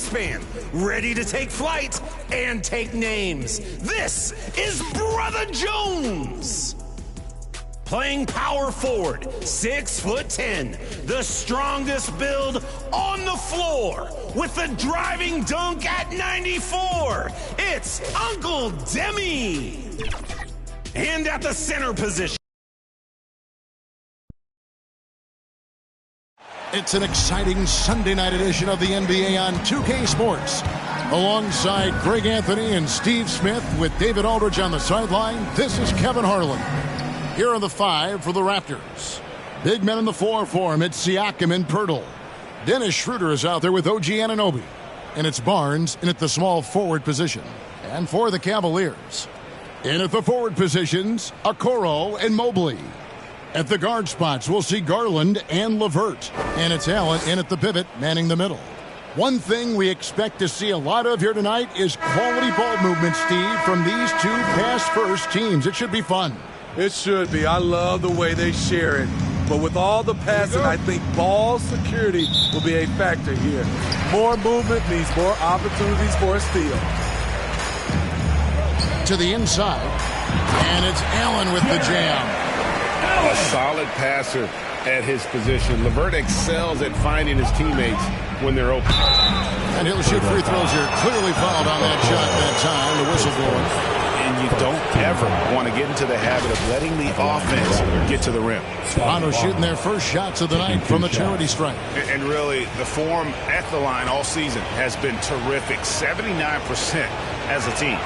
wingspan, ready to take flight and take names. This is Brother Jones. Playing power forward, 6'10", the strongest build on the floor, with a driving dunk at 94. It's Uncle Demi. And at the center position. It's an exciting Sunday night edition of the NBA on 2K Sports. Alongside Greg Anthony and Steve Smith with David Aldridge on the sideline, this is Kevin Harlan. Here are the five for the Raptors. Big men in the floor for him. It's Siakam and Poeltl. Dennis Schroeder is out there with OG Anunoby. And it's Barnes in at the small forward position. And for the Cavaliers, in at the forward positions, Okoro and Mobley. At the guard spots, we'll see Garland and LeVert. And it's Allen in at the pivot, manning the middle. One thing we expect to see a lot of here tonight is quality ball movement, Steve, from these two pass-first teams. It should be fun. It should be. I love the way they share it. But with all the passing, I think ball security will be a factor here. More movement means more opportunities for a steal. To the inside. And it's Allen with the jam. A solid passer at his position. LeVert excels at finding his teammates when they're open. And he'll shoot free throws here. Clearly fouled on that shot that time. The whistle blowing. And you don't ever want to get into the habit of letting the offense get to the rim. Toronto shooting their first shots of the night from the charity strike. And really, the form at the line all season has been terrific. 79% as a team.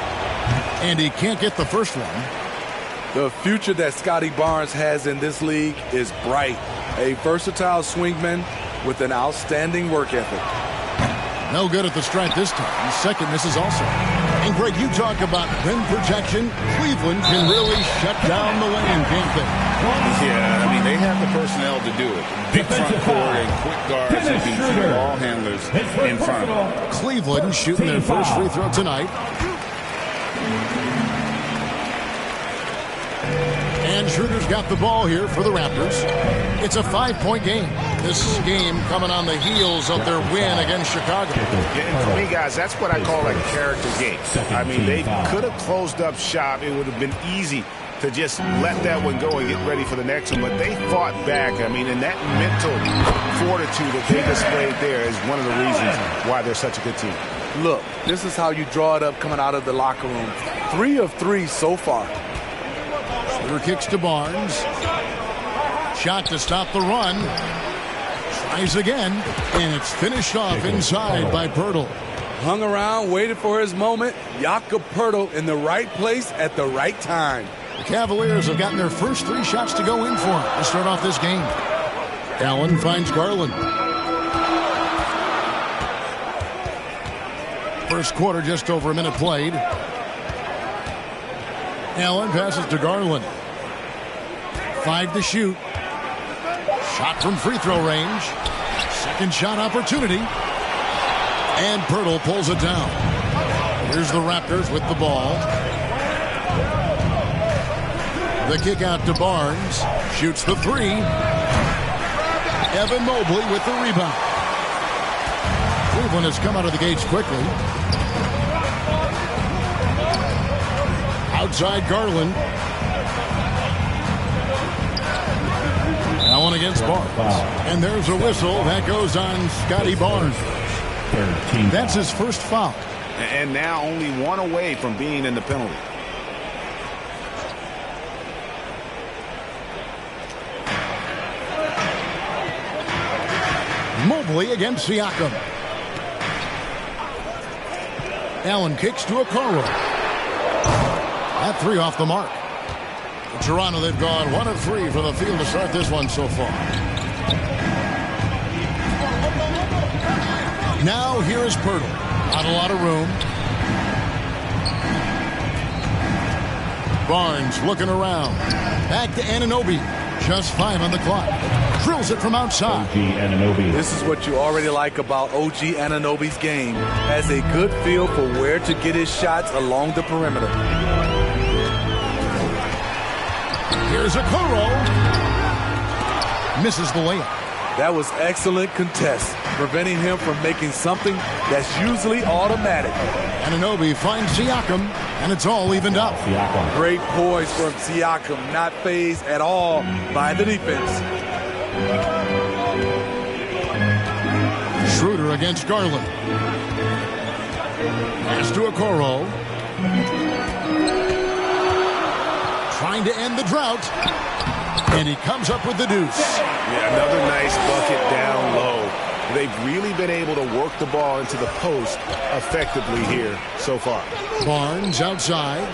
And he can't get the first one. The future that Scotty Barnes has in this league is bright. A versatile swingman with an outstanding work ethic. No good at the stripe this time. Second misses also. And Greg, you talk about rim protection. Cleveland can really shut down the lane, can't they? Yeah, I mean, they have the personnel to do it. Big front court and quick guards and beat the ball handlers in front of them. Cleveland shooting their first free throw tonight. And Schroeder's got the ball here for the Raptors. It's a 5-point game. This game coming on the heels of their win against Chicago. Yeah, and for me, guys, that's what I call a character game. I mean, they could have closed up shop. It would have been easy to just let that one go and get ready for the next one. But they fought back. I mean, and that mental fortitude that they displayed there is one of the reasons why they're such a good team. Look, this is how you draw it up coming out of the locker room. 3 of 3 so far. Kicks to Barnes. Shot to stop the run. Tries again. And it's finished off inside by Poeltl. Hung around, waited for his moment. Jakob Poeltl in the right place at the right time. The Cavaliers have gotten their first 3 shots to go in for him to start off this game. Allen finds Garland. First quarter, just over a minute played. Allen passes to Garland. 5 to shoot. Shot from free throw range. Second shot opportunity. And Poeltl pulls it down. Here's the Raptors with the ball. The kick out to Barnes. Shoots the 3. Evan Mobley with the rebound. Cleveland has come out of the gates quickly. Outside Garland. Allen against Barnes. And there's a whistle. That goes on Scotty Barnes. That's his first foul. And now only 1 away from being in the penalty. Mobley against Siakam. Allen kicks to Okoro. That 3 off the mark. For Toronto, they've gone 1 of 3 from the field to start this one so far. Now here is Poeltl. Not a lot of room. Barnes looking around. Back to Anunoby. Just 5 on the clock. Drills it from outside. This is what you already like about OG Anunoby's game. Has a good feel for where to get his shots along the perimeter. Here's Okoro. Misses the layup. That was excellent contest. preventing him from making something that's usually automatic. Anunoby finds Siakam, and it's all evened up. Great poise from Siakam, not fazed at all by the defense. Schroeder against Garland. Pass to Okoro. Trying to end the drought. And he comes up with the deuce. Yeah, another nice bucket down low. They've really been able to work the ball into the post effectively here so far. Barnes outside.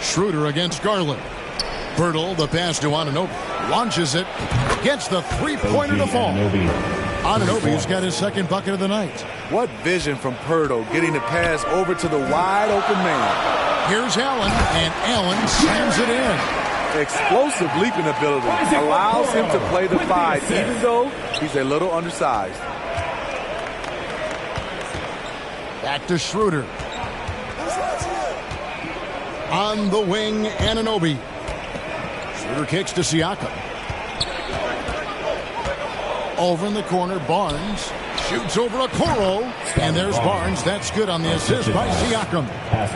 Schroeder against Garland. Bertle, the pass to Anunoby. Launches it. Gets the three-pointer to fall. Anunoby's got his second bucket of the night. What vision from Bertle, getting the pass over to the wide-open man. Here's Allen, and Allen slams it in. Explosive leaping ability allows him to play the 5, even though he's a little undersized. Back to Schroeder. On the wing, Anunoby. Schroeder kicks to Siakam. Over in the corner, Barnes shoots over Okoro, and there's Barnes. That's good on the assist by Siakam.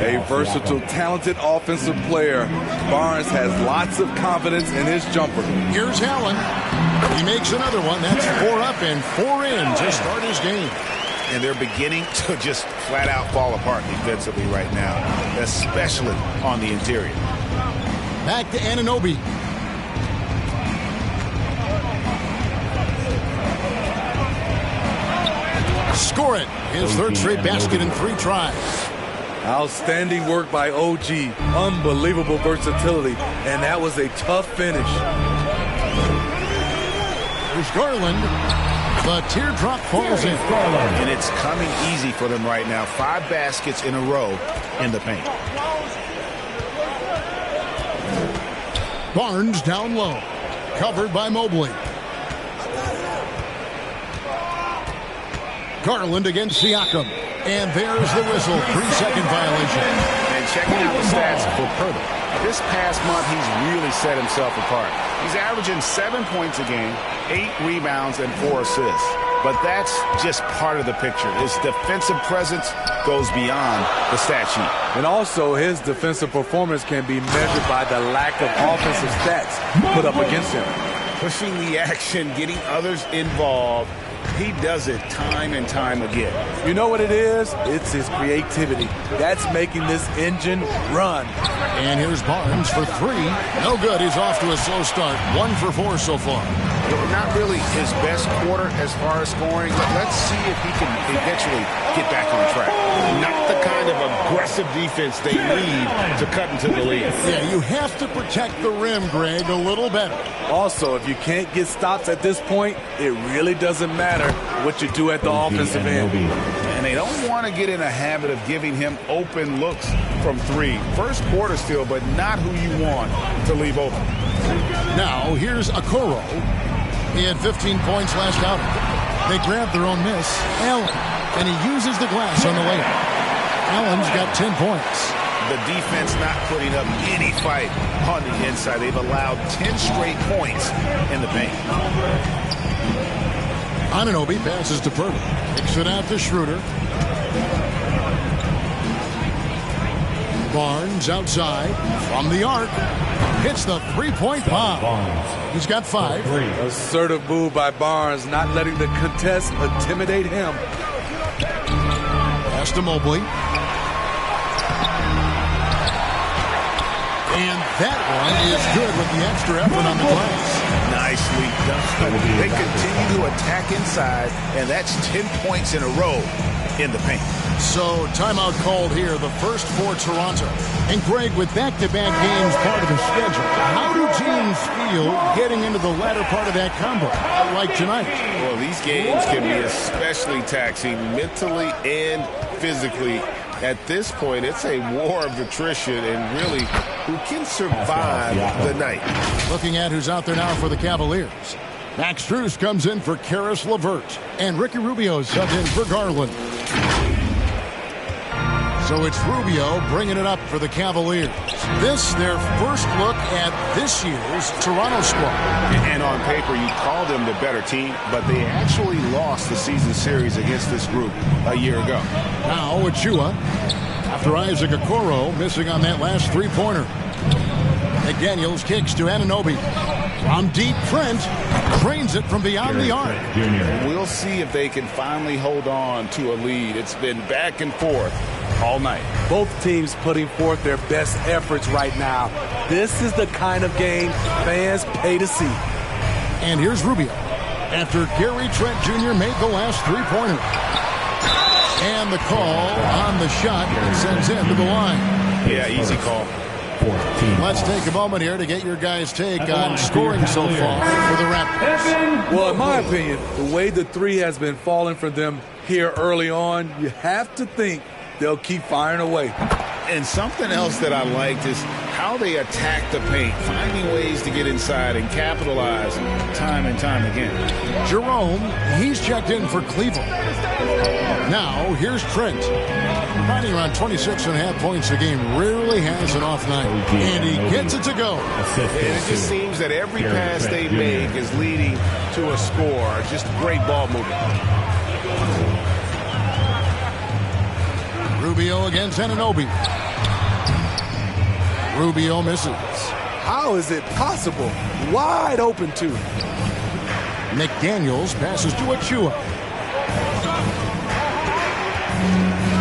A versatile, talented offensive player. Barnes has lots of confidence in his jumper. Here's Allen. He makes another one. That's 4 up and 4 in to start his game. And they're beginning to just flat out fall apart defensively right now, especially on the interior. Back to Anunoby. Score it. His third straight basket in 3 tries. Outstanding work by OG. Unbelievable versatility. And that was a tough finish. There's Garland. The teardrop falls in. And it's coming easy for them right now. 5 baskets in a row in the paint. Barnes down low. Covered by Mobley. Garland against Siakam. And there's the whistle. 3-second violation. And checking out the stats for Bertle. This past month, he's really set himself apart. He's averaging 7 points a game, 8 rebounds, and 4 assists. But that's just part of the picture. His defensive presence goes beyond the stat sheet. And also, his defensive performance can be measured by the lack of offensive stats put up against him. Pushing the action, getting others involved. He does it time and time again. You know what it is? It's his creativity. That's making this engine run. And here's Barnes for 3. No good. He's off to a slow start. 1 for 4 so far. Not really his best quarter as far as scoring. Let's see if he can eventually get back on track. Not the kind of aggressive defense they need to cut into the lead. Yeah, you have to protect the rim, Greg, a little better. Also, if you can't get stops at this point, it really doesn't matter what you do at the offensive end. And they don't want to get in a habit of giving him open looks from 3. First quarter still, but not who you want to leave open. Now, here's Okoro. He had 15 points last outing. They grabbed their own miss. Allen, and he uses the glass on the layup. Allen's got 10 points. The defense not putting up any fight on the inside. They've allowed 10 straight points in the paint. Anunoby passes to Bertle. Kicks it out to Schroeder. Barnes outside from the arc. Hits the 3-point bomb. He's got 5. Assertive move by Barnes, not letting the contest intimidate him. Pass to Mobley. And that one is good with the extra effort on the glass. Nicely done. They continue to attack inside, and that's 10 points in a row in the paint. So, timeout called here, the first for Toronto. And Greg, with back-to-back games part of the schedule, how do teams feel getting into the latter part of that combo, like tonight? Well, these games can be especially taxing mentally and physically. At this point, it's a war of attrition and really who can survive the night. Looking at who's out there now for the Cavaliers. Max Strus comes in for Karis LeVert, and Ricky Rubio subbed in for Garland. So it's Rubio bringing it up for the Cavaliers. This, their first look at this year's Toronto squad. And on paper, you call them the better team, but they actually lost the season series against this group a year ago. Now Achua, after Isaac Okoro missing on that last three-pointer. McDaniels kicks to Anunoby. From deep, Trent cranes it from beyond the arc. We'll see if they can finally hold on to a lead. It's been back and forth all night. Both teams putting forth their best efforts right now. This is the kind of game fans pay to see. And here's Rubio after Gary Trent Jr. made the last three-pointer. And the call on the shot that sends him to the line. Yeah, easy call. Let's take a moment here to get your guys' take on scoring so far for the Raptors. Well, in my opinion, the way the three has been falling for them here early on, you have to think they'll keep firing away. And something else that I liked is how they attack the paint, finding ways to get inside and capitalize time and time again. Jerome, he's checked in for Cleveland. Now, here's Trent. Finding around 26.5 points a game, rarely has an off night. And he gets it to go. And it just seems that every pass they make is leading to a score. Just great ball movement. Rubio against Anunoby. Rubio misses. How is it possible? Wide open, too. McDaniels passes to Achua.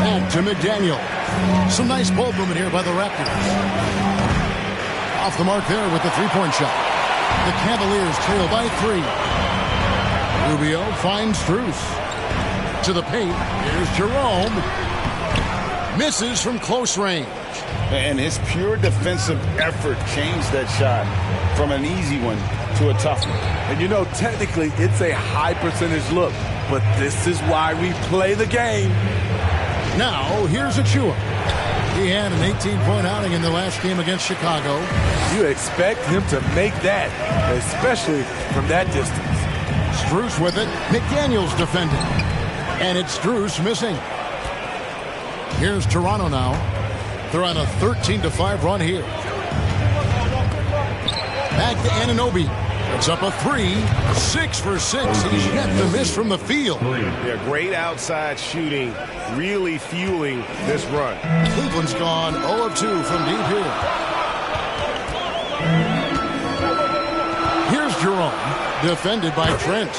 Back to McDaniel. Some nice ball movement here by the Raptors. Off the mark there with the three-point shot. The Cavaliers trail by 3. Rubio finds Strus. To the paint. Here's Jerome. Misses from close range. And his pure defensive effort changed that shot from an easy one to a tough one. And you know, technically, it's a high percentage look, but this is why we play the game. Now, here's Achua. He had an 18-point outing in the last game against Chicago. You expect him to make that, especially from that distance. Strus with it. McDaniels defending. And it's Strus missing. Here's Toronto now. They're on a 13-5 run here. Back to Anunoby. It's up a 3. 6 for 6. He's yet to miss from the field. Yeah, great outside shooting, really fueling this run. Cleveland's gone 0 of 2 from deep here. Here's Jerome. Defended by Trent.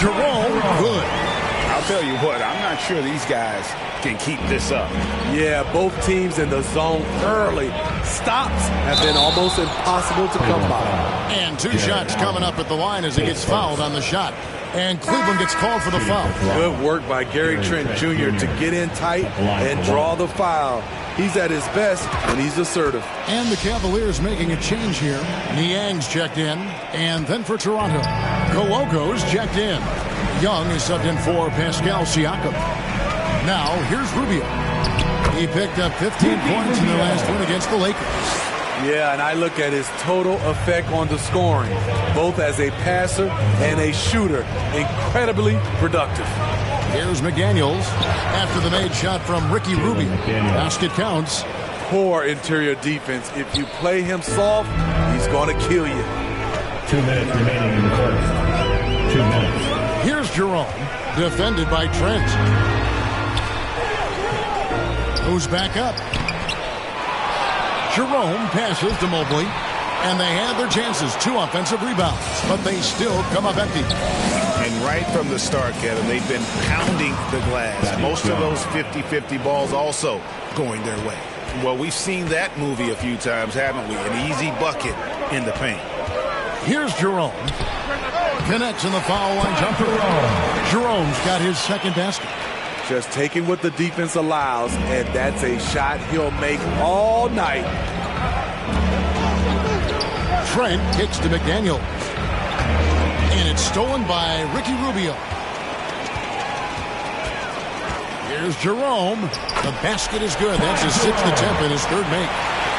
Jerome, good. I'll tell you what, I'm not sure these guys can keep this up. Yeah, both teams in the zone early. Stops have been almost impossible to come by. And 2 shots coming up at the line as he gets fouled on the shot. And Cleveland gets called for the foul. Good work by Gary Trent Jr. to get in tight and draw the foul. He's at his best when he's assertive. And the Cavaliers making a change here. Niang's checked in. And then for Toronto, Koloko's checked in. Young is subbed in for Pascal Siakam. Now, here's Rubio. He picked up 15 points in the last win against the Lakers. Yeah, and I look at his total effect on the scoring, both as a passer and a shooter. Incredibly productive. Here's McDaniels after the made shot from Ricky Rubio. Basket counts. Poor interior defense. If you play him soft, he's going to kill you. 2 minutes remaining in the first. 2 minutes. Here's Jerome, defended by Trent. Who's back up? Jerome passes to Mobley, and they had their chances. 2 offensive rebounds, but they still come up empty. And right from the start, Kevin, they've been pounding the glass. Most of those 50-50 balls also going their way. Well, we've seen that movie a few times, haven't we? An easy bucket in the paint. Here's Jerome. Connects in the foul line jumper. Jerome's got his second basket. Just taking what the defense allows, and that's a shot he'll make all night. Trent kicks to McDaniel. And it's stolen by Ricky Rubio. Here's Jerome. The basket is good. That's his 6th attempt and his 3rd make.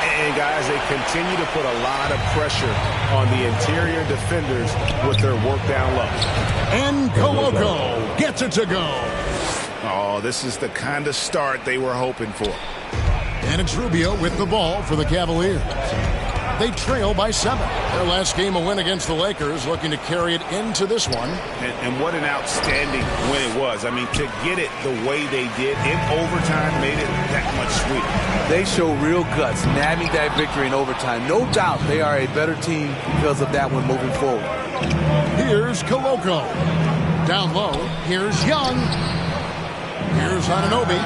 And, guys, they continue to put a lot of pressure on the interior defenders with their work down low. And Koloko gets it to go. Oh, this is the kind of start they were hoping for. And it's Rubio with the ball for the Cavaliers. They trail by 7. Their last game, a win against the Lakers, looking to carry it into this one. And what an outstanding win it was. I mean, to get it the way they did in overtime made it that much sweeter. They show real guts, nabbing that victory in overtime. No doubt they are a better team because of that one moving forward. Here's Koloko. Down low, here's Young. Here's Anunoby,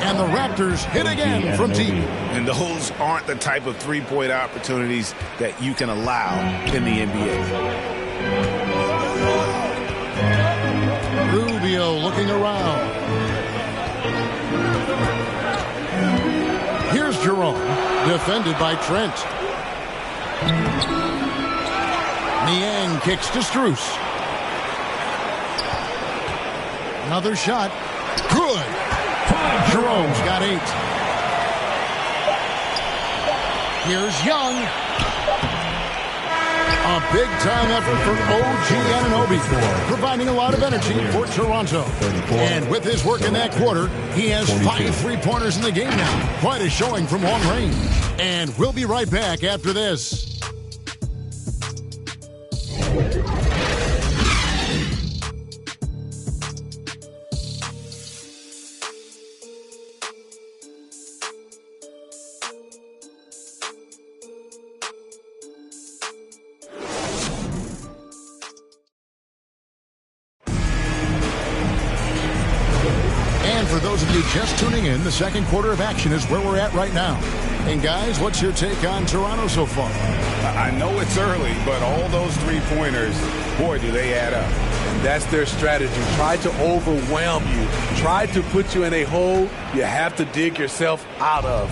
and the Raptors hit again from deep. And those aren't the type of three-point opportunities that you can allow in the NBA. Rubio looking around. Here's Jerome, defended by Trent. Niang kicks to Strus. Another shot. Good. Jerome's got 8. Here's Young. A big-time effort for OG Anunoby, providing a lot of energy for Toronto. And with his work in that quarter, he has 5 3-pointers in the game now. Quite a showing from long range. And we'll be right back after this. For those of you just tuning in, the second quarter of action is where we're at right now. And guys, what's your take on Toronto so far? I know it's early, but all those 3-pointers, boy, do they add up. And that's their strategy. Try to overwhelm you. Try to put you in a hole you have to dig yourself out of.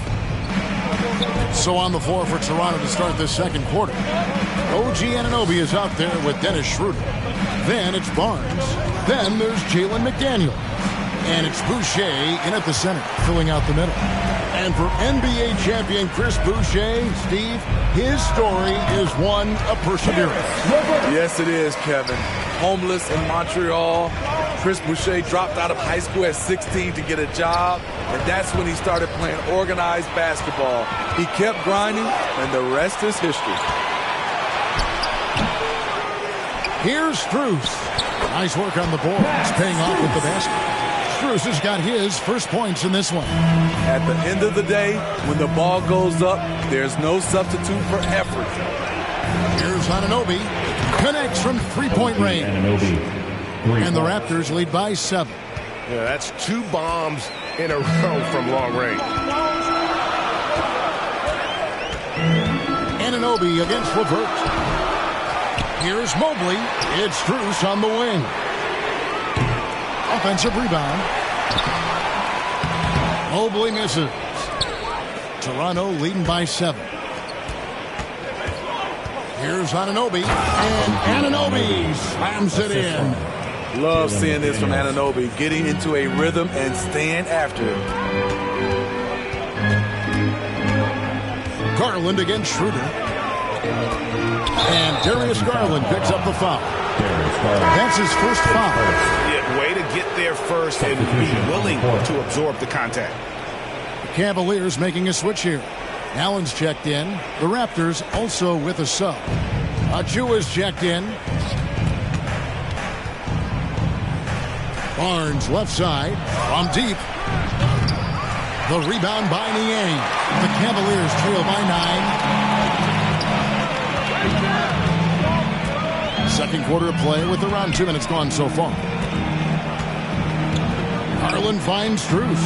So on the floor for Toronto to start this second quarter. OG Anunoby is out there with Dennis Schroeder. Then it's Barnes. Then there's Jalen McDaniel. And it's Boucher in at the center, filling out the middle. And for NBA champion Chris Boucher, Steve, his story is one of perseverance. Yes, it is, Kevin. Homeless in Montreal. Chris Boucher dropped out of high school at 16 to get a job, and that's when he started playing organized basketball. He kept grinding, and the rest is history. Here's Strus. Nice work on the board. It's paying off with the basket. Strus has got his first points in this one. At the end of the day, when the ball goes up, there's no substitute for effort. Here's Anunoby. Connects from 3-point range. And the Raptors lead by 7. Yeah, that's 2 bombs in a row from long range. Anunoby against LeVert. Here's Mobley. It's Strus on the wing. Offensive rebound. Mobley misses. Toronto leading by 7. Here's Anunoby. And Anunoby slams it in. Love seeing this from Anunoby, getting into a rhythm and staying after it. Garland against Schroeder. And Darius Garland picks up the foul. That's his first foul. Yeah, way to get there first and be willing to absorb the contact. The Cavaliers making a switch here. Allen's checked in. The Raptors also with a sub. Achua's checked in. Barnes left side from deep. The rebound by Niang. The Cavaliers trail by 9. Second quarter of play with around 2 minutes gone so far. Garland finds Strus.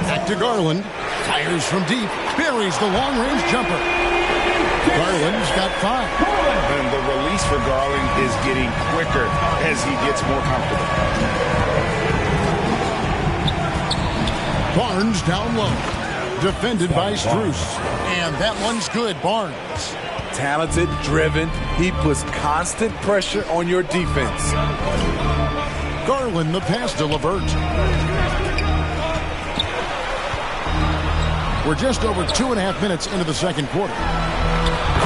Back to Garland. Fires from deep. Buries the long-range jumper. Garland's got 5. And the release for Garland is getting quicker as he gets more comfortable. Barnes down low. Defended by Strus. And that one's good, Barnes. Talented, driven. He puts constant pressure on your defense. Garland the pass to LeVert. We're just over 2.5 minutes into the second quarter.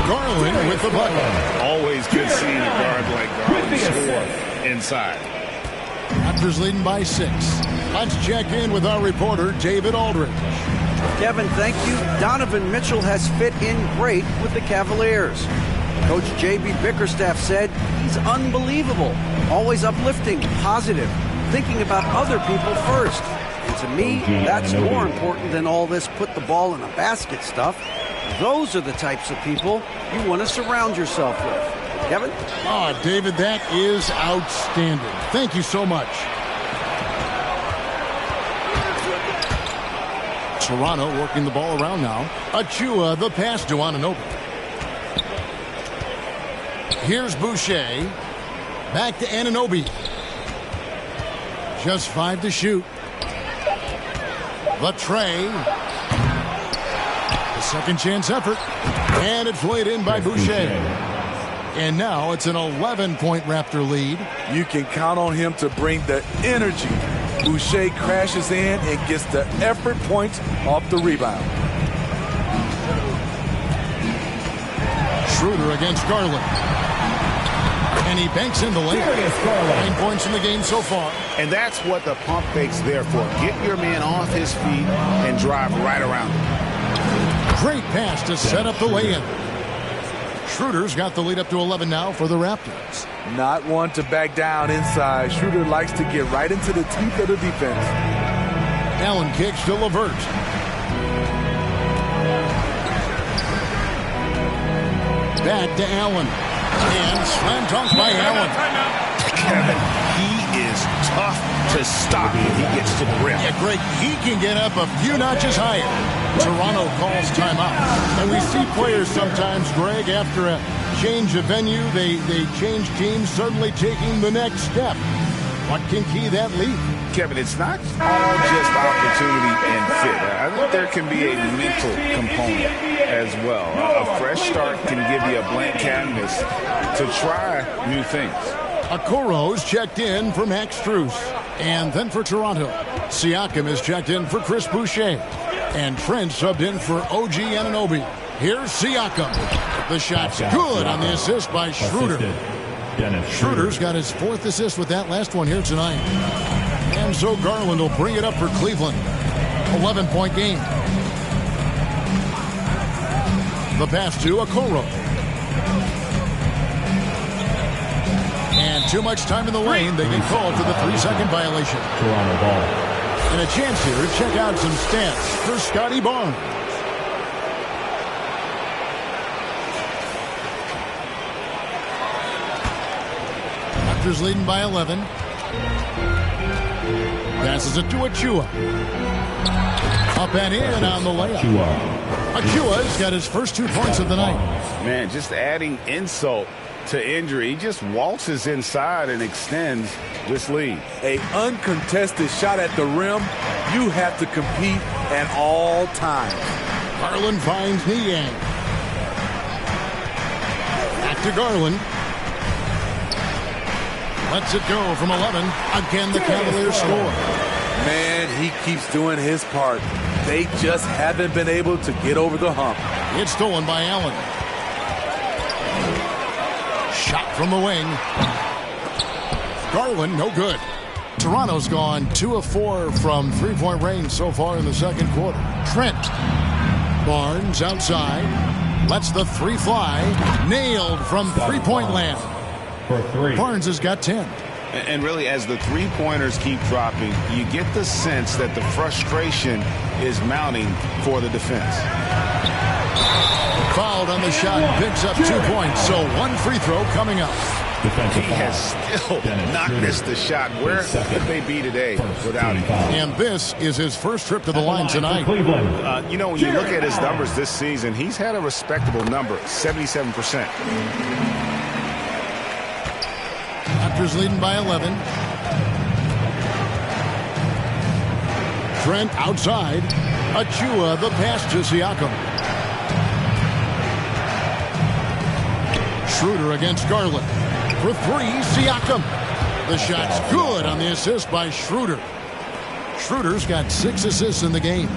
Garland with the bucket. Always good seeing a guard like Garland score inside. Raptors leading by 6. Let's check in with our reporter, David Aldridge. Kevin, thank you. Donovan Mitchell has fit in great with the Cavaliers. Coach J.B. Bickerstaff said he's unbelievable, always uplifting, positive, thinking about other people first. And to me, that's more important than all this put the ball in a basket stuff. Those are the types of people you want to surround yourself with. Kevin? Oh, David, that is outstanding. Thank you so much. Toronto working the ball around now. Achua, the pass to Anunoby. Here's Boucher. Back to Anunoby. Just 5 to shoot. The tray. The second chance effort. And it's laid in by Boucher. And now it's an 11-point Raptor lead. You can count on him to bring the energy. Boucher crashes in and gets the effort points off the rebound. Schroeder against Garland. And he banks in the layup. 9 points in the game so far. And that's what the pump fake's there for. Get your man off his feet and drive right around him. Great pass to set up the lay-in. Schroeder's got the lead up to 11 now for the Raptors. Not one to back down inside. Schroeder likes to get right into the teeth of the defense. Allen kicks to LeVert. Back to Allen. And slam dunk by Allen. Kevin, he is tough to stop when he gets to the rim. Yeah, Greg, he can get up a few notches higher. Toronto calls timeout. And we see players sometimes, Greg, after a change of venue, they change teams, suddenly taking the next step. What can key that lead? Kevin, it's not all just opportunity and fit. I think there can be a mental component as well. A fresh start can give you a blank canvas to try new things. Okoro's checked in for Max Strus. And then for Toronto, Siakam is checked in for Chris Boucher. And Trent subbed in for OG Anunoby. Here's Siakam. The shot's good on the assist by Schroeder. Schroeder's got his 4th assist with that last one here tonight. And so Garland will bring it up for Cleveland. 11-point game. The pass to Okoro. And too much time in the lane. They get called for the 3-second violation. Toronto ball. And a chance here to check out some stats for Scotty Barnes. Raptors leading by 11. Passes it to Achua. Up and in on the layup. Achua's got his first 2 points of the night. Man, just adding insult to injury. He just waltzes inside and extends this lead. A uncontested shot at the rim. You have to compete at all times. Garland finds Niang. Back to Garland. Lets it go from 11. Again, the Cavaliers score. Man, he keeps doing his part. They just haven't been able to get over the hump. It's stolen by Allen. Shot from the wing. Garland, no good. Toronto's gone 2 of 4 from 3-point range so far in the second quarter. Trent. Barnes outside. Lets the 3 fly. Nailed from 3-point land. For 3. Barnes has got 10. And really, as the 3-pointers keep dropping, you get the sense that the frustration is mounting for the defense. Fouled on the shot, picks up 2 points, so 1 free throw coming up. He has still not missed the shot. Where could they be today without him? And this is his first trip to the line tonight. You know, when you look at his numbers this season, he's had a respectable number, 77%. Raptors leading by 11. Trent outside. Achua, the pass to Siakam. Schroeder against Garland. For 3, Siakam. The shot's good on the assist by Schroeder. Schroeder's got 6 assists in the game.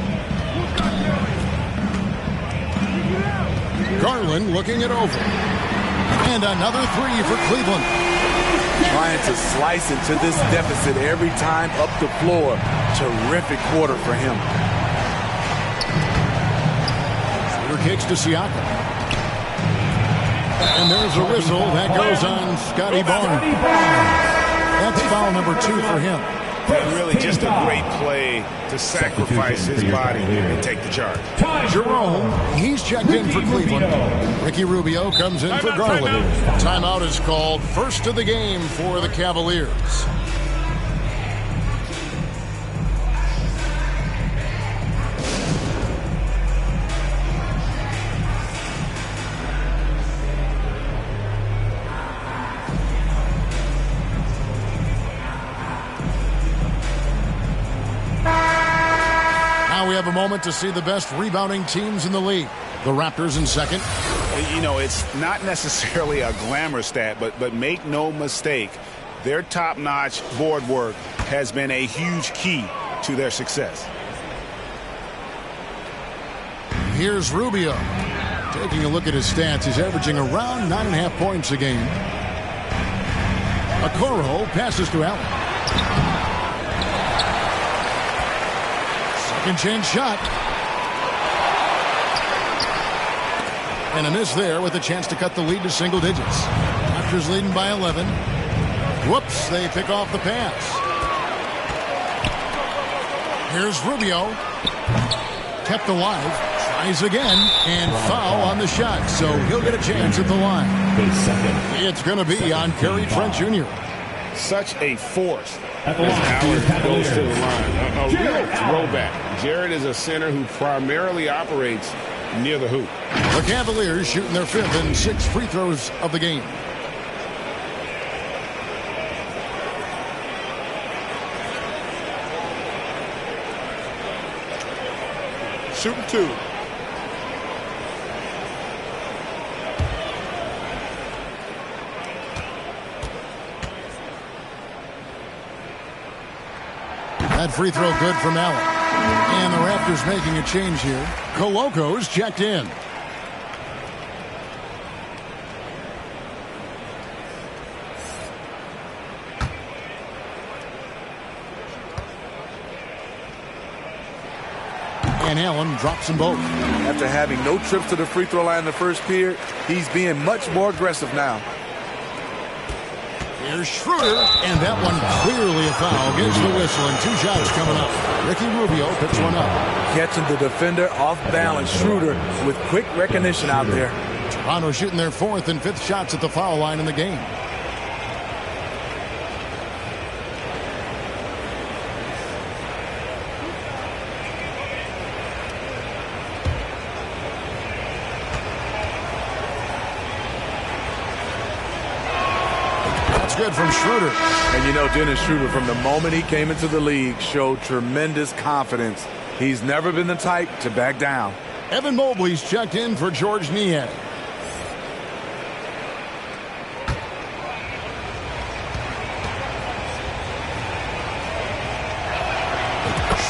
Garland looking it over. And another 3 for Cleveland. trying to slice into this deficit every time up the floor. Terrific quarter for him. Shooter kicks to Siakam. And there's a whistle that goes on Scotty Barnes. That's foul number 2 for him. Really just a great play to sacrifice his body and take the charge. Jerome, he's checked in for Cleveland. Ricky Rubio comes in for Garland. Timeout is called. First of the game for the Cavaliers. We have a moment to see the best rebounding teams in the league. The Raptors in second. You know, it's not necessarily a glamour stat, but make no mistake, their top-notch board work has been a huge key to their success. Here's Rubio. Taking a look at his stats, he's averaging around 9.5 points a game. Okoro passes to Allen. Chance shot. And a miss there with a chance to cut the lead to single digits. Raptors leading by 11. Whoops, they pick off the pass. Here's Rubio. Kept alive. Tries again. And foul on the shot. So he'll get a chance at the line. It's going to be on Gary Trent Jr. Such a force as Allen goes to the line. A real throwback. Jared is a center who primarily operates near the hoop. The Cavaliers shooting their 5th and 6th free throws of the game. Shooting 2. That free throw good from Allen. And the Raptors making a change here. Coloco's checked in. And Allen drops them both. After having no trips to the free throw line in the first period, he's being much more aggressive now. Here's Schroeder, and that one clearly a foul. Gets the whistle, and 2 shots coming up. Ricky Rubio picks one up. Catching the defender off balance. Schroeder with quick recognition out there. Toronto shooting their 4th and 5th shots at the foul line in the game. Good from Schroeder. And you know, Dennis Schroeder, from the moment he came into the league, showed tremendous confidence. He's never been the type to back down. Evan Mobley's checked in for George Niang.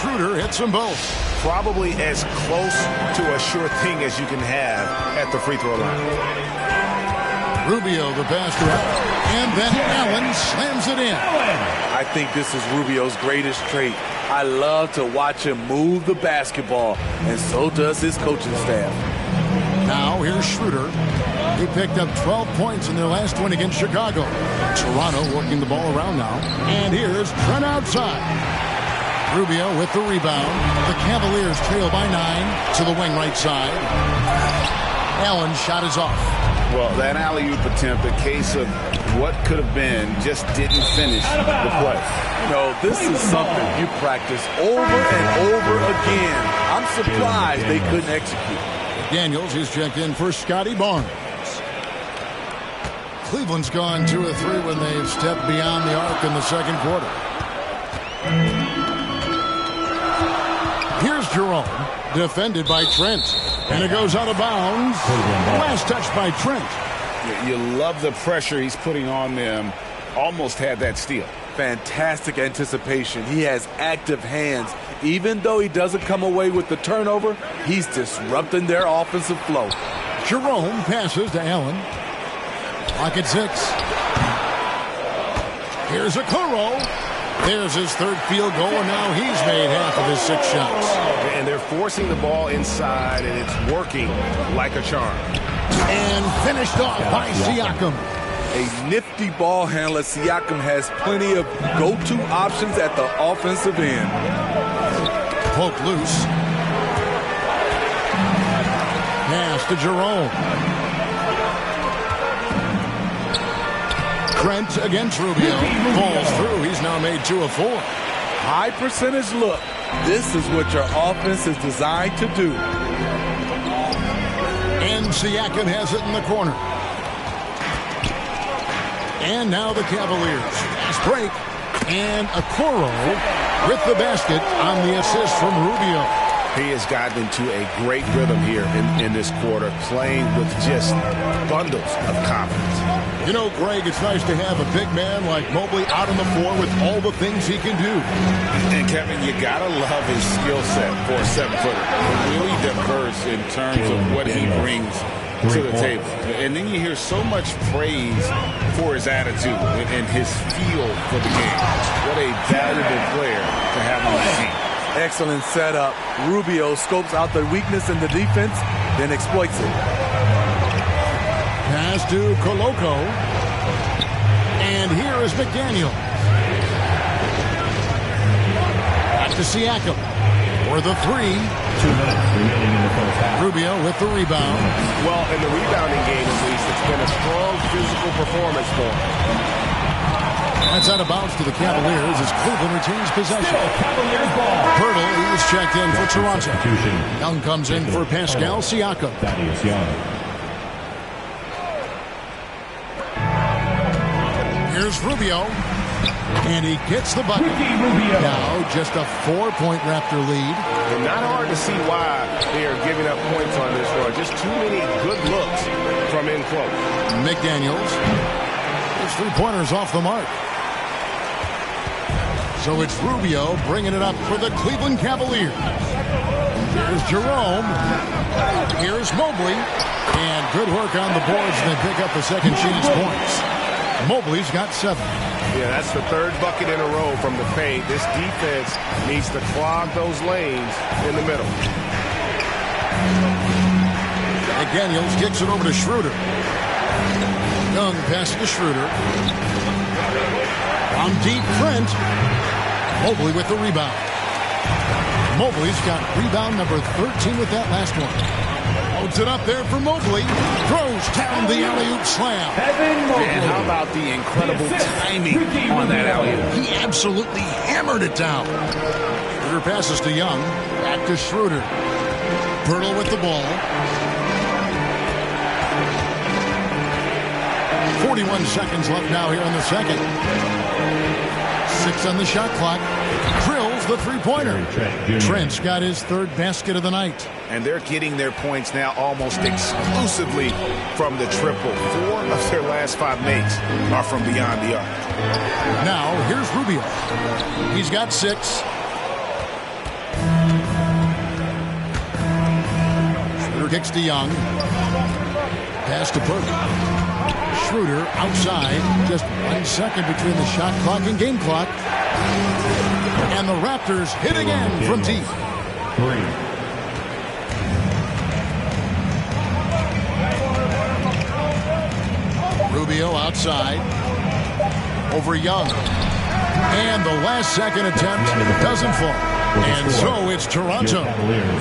Schroeder hits them both. Probably as close to a sure thing as you can have at the free throw line. Rubio, the pass to Allen. And then Allen slams it in. I think this is Rubio's greatest trait. I love to watch him move the basketball, and so does his coaching staff. Now here's Schroeder. He picked up 12 points in their last win against Chicago. Toronto working the ball around now. And here's Trent outside. Rubio with the rebound. The Cavaliers trail by 9 to the wing right side. Allen's shot is off. Well, that alley-oop attempt, a case of what could have been, just didn't finish the play. You know, this is something you practice over and over again. I'm surprised they couldn't execute. Daniels is checked in for Scotty Barnes. Cleveland's gone 2 of 3 when they've stepped beyond the arc in the second quarter. Here's Jerome, defended by Trent. And it goes out of bounds. Last touch by Trent. You love the pressure he's putting on them. Almost had that steal. Fantastic anticipation. He has active hands. Even though he doesn't come away with the turnover, he's disrupting their offensive flow. Jerome passes to Allen. Clock at 6. Here's Okoro. There's his third field goal, and now he's made half of his 6 shots. And they're forcing the ball inside, and it's working like a charm. And finished off by Siakam. A nifty ball handler. Siakam has plenty of go-to options at the offensive end. Poke loose. Pass to Jerome. Trent against Rubio. Falls through. He's now made 2 of 4. High percentage look. This is what your offense is designed to do. And Siakam has it in the corner. And now the Cavaliers. Fast break. And Okoro with the basket on the assist from Rubio. He has gotten into a great rhythm here in this quarter, playing with just bundles of confidence. You know, Greg, it's nice to have a big man like Mobley out on the floor with all the things he can do. And, Kevin, you got to love his skill set for a 7-footer. Really diverse in terms of what he brings to the table. And then you hear so much praise for his attitude and his feel for the game. What a valuable player to have on the team. Excellent setup. Rubio scopes out the weakness in the defense, then exploits it. Pass to Koloko. And here is McDaniel. Back to Siakam. For the 3. 2 minutes remaining in the first half. Rubio with the rebound. Well, in the rebounding game, at least, it's been a strong physical performance for him. That's out of bounds to the Cavaliers as Cleveland retains possession. Cavaliers ball. Pirtle is checked in for Toronto. Substitution. Young comes in for Pascal Siakam. Thaddeus Young. Here's Rubio. And he gets the bucket. Rubio. Now just a 4-point Raptor lead. And not hard to see why they are giving up points on this run. Just too many good looks from in close. McDaniels. His 3-pointers off the mark. So it's Rubio bringing it up for the Cleveland Cavaliers. Here's Jerome. Here's Mobley. And good work on the boards, and they pick up the second chance points. Mobley's got 7. Yeah, that's the 3rd bucket in a row from the paint. This defense needs to clog those lanes in the middle. McDaniels kicks it over to Schroeder. Young passes to Schroeder. On deep, Trent. Mobley with the rebound. Mobley's got rebound number 13 with that last one. Holds it up there for Mobley. Throws down the alley-oop slam. And how about the incredible timing on that alley-oop? He absolutely hammered it down. Schroeder passes to Young. Back to Schroeder. Pirtle with the ball. 41 seconds left now here in the second. 6 on the shot clock. Drills the 3-pointer. Trent's got his 3rd basket of the night. And they're getting their points now almost exclusively from the triple. 4 of their last 5 makes are from beyond the arc. Now, here's Rubio. He's got 6. Schroeder kicks to Young. Pass to Burke. Schroeder outside. Just 1 second between the shot clock and game clock. And the Raptors hit again from deep. 3. Rubio outside. Over Young. And the last second attempt doesn't fall. And so it's Toronto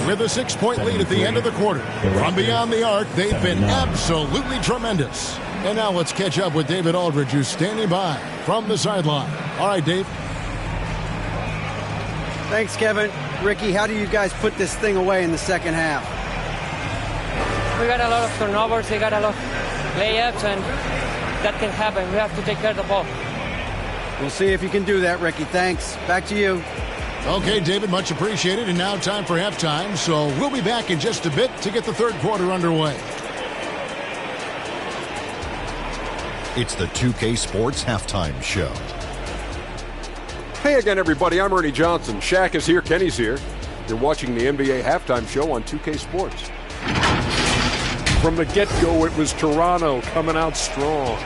with a 6-point lead at the end of the quarter. From beyond the arc, they've been absolutely tremendous. And now let's catch up with David Aldridge, who's standing by from the sideline. All right, Dave. Thanks, Kevin. Ricky, how do you guys put this thing away in the second half? We got a lot of turnovers, we got a lot of layups, and that can happen. We have to take care of the ball. We'll see if you can do that, Ricky. Thanks. Back to you. Okay, David, much appreciated. And now time for halftime. So we'll be back in just a bit to get the 3rd quarter underway. It's the 2K Sports Halftime Show. Hey again, everybody. I'm Ernie Johnson. Shaq is here. Kenny's here. You're watching the NBA Halftime Show on 2K Sports. From the get-go, it was Toronto coming out strong.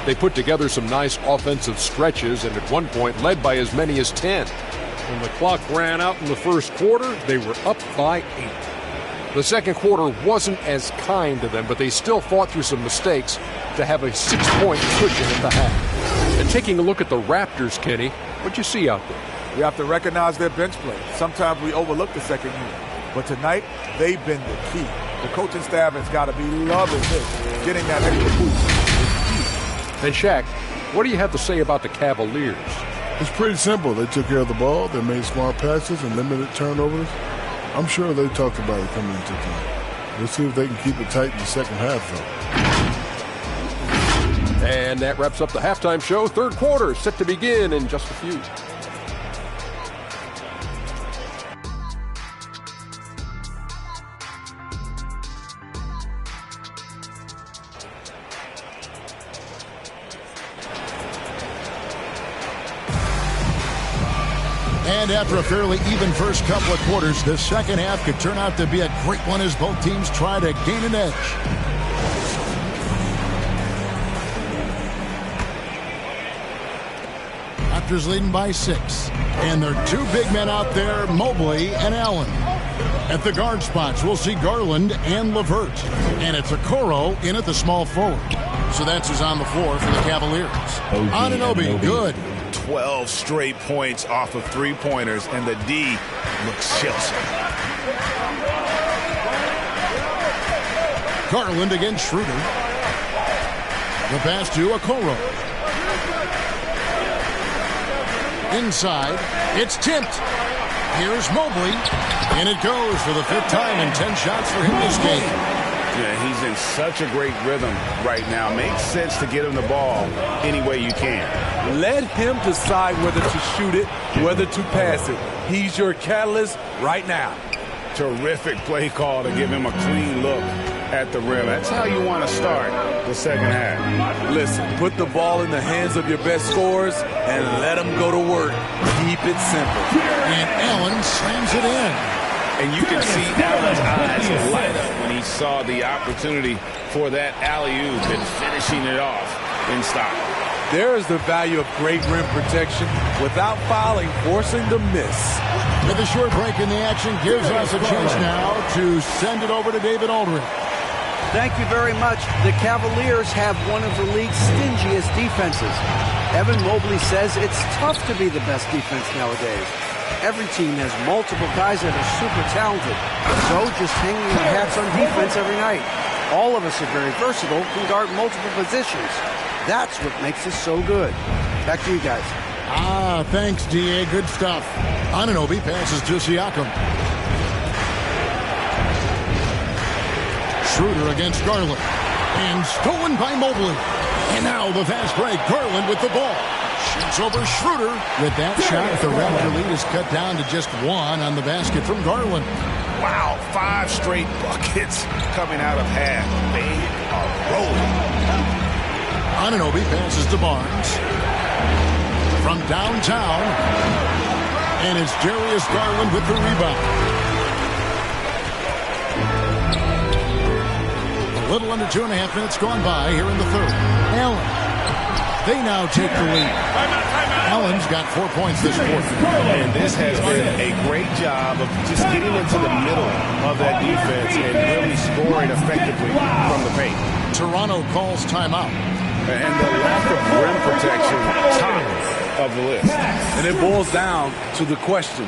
They put together some nice offensive stretches and at one point led by as many as 10. When the clock ran out in the first quarter, they were up by 8. The second quarter wasn't as kind to them, but they still fought through some mistakes to have a 6-point cushion at the half. And taking a look at the Raptors, Kenny, what'd you see out there? We have to recognize their bench play. Sometimes we overlook the second unit. But tonight, they've been the key. The coaching staff has got to be loving this. Getting that extra boost. And Shaq, what do you have to say about the Cavaliers? It's pretty simple. They took care of the ball. They made smart passes and limited turnovers. I'm sure they talked about it coming into tonight. Let's see if they can keep it tight in the second half, though. And that wraps up the halftime show. Third quarter set to begin in just a few. And after a fairly even first couple of quarters, the second half could turn out to be a great one as both teams try to gain an edge. Raptors leading by 6. And there are two big men out there, Mobley and Allen. At the guard spots, we'll see Garland and LeVert. And it's Okoro in at the small forward. So that's who's on the floor for the Cavaliers. Anunoby, good. 12 straight points off of three-pointers, and the D looks chills. Garland against Schroeder. The pass to Okoro. Inside, it's tipped. Here's Mobley, and it goes for the 5th time in 10 shots for him this game. Yeah, he's in such a great rhythm right now. Makes sense to get him the ball any way you can. Let him decide whether to shoot it, whether to pass it. He's your catalyst right now. Terrific play call to give him a clean look at the rim. That's how you want to start the second half. Listen, put the ball in the hands of your best scorers and let them go to work. Keep it simple. And Allen slams it in. And you can see Allen's eyes light up when he saw the opportunity for that alley-oop and finishing it off in style. There is the value of great rim protection without fouling, forcing the miss. With a short break in the action gives us a chance now to send it over to David Aldridge. Thank you very much. The Cavaliers have one of the league's stingiest defenses. Evan Mobley says it's tough to be the best defense nowadays. Every team has multiple guys that are super talented. So just hanging our hats on defense every night. All of us are very versatile, can guard multiple positions. That's what makes us so good. Back to you guys. Thanks, D.A. Good stuff. Anunoby passes to Siakam. Schroeder against Garland. And stolen by Mobley. And now the fast break. Garland with the ball. Shoots over Schroeder. With that shot, the Raptor lead is cut down to just 1 on the basket from Garland. Wow, 5 straight buckets coming out of half. They are rolling. Anunoby passes to Barnes. From downtown. And it's Darius Garland with the rebound. A little under 2.5 minutes gone by here in the third. Allen. They now take the lead. Allen's got 4 points this quarter. And this has been a great job of just getting into the middle of that defense and really scoring effectively from the paint. Toronto calls timeout. And the lack of rim protection, top of the list. And it boils down to the question,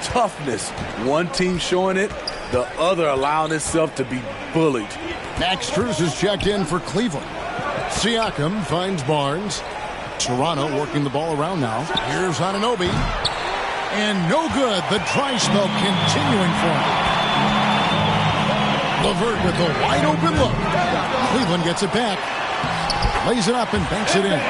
toughness. One team showing it, the other allowing itself to be bullied. Max Strus is checked in for Cleveland. Siakam finds Barnes. Toronto working the ball around now. Here's Anunoby. And no good. The dry spell continuing for him. LeVert with a wide open look. Cleveland gets it back. Lays it up and banks it in.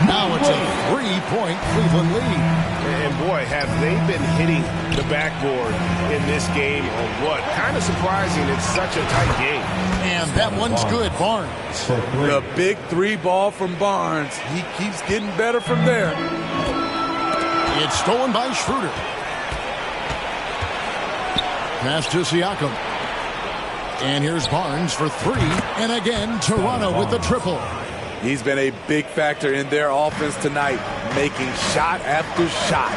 Now it's a 3-point Cleveland lead. And boy, have they been hitting the backboard in this game or what? Kind of surprising. It's such a tight game. And that one's good, Barnes. The big 3 ball from Barnes. He keeps getting better from there. It's stolen by Schroeder. Pass to Siakam. And here's Barnes for 3. And again, Toronto with the triple. He's been a big factor in their offense tonight, making shot after shot.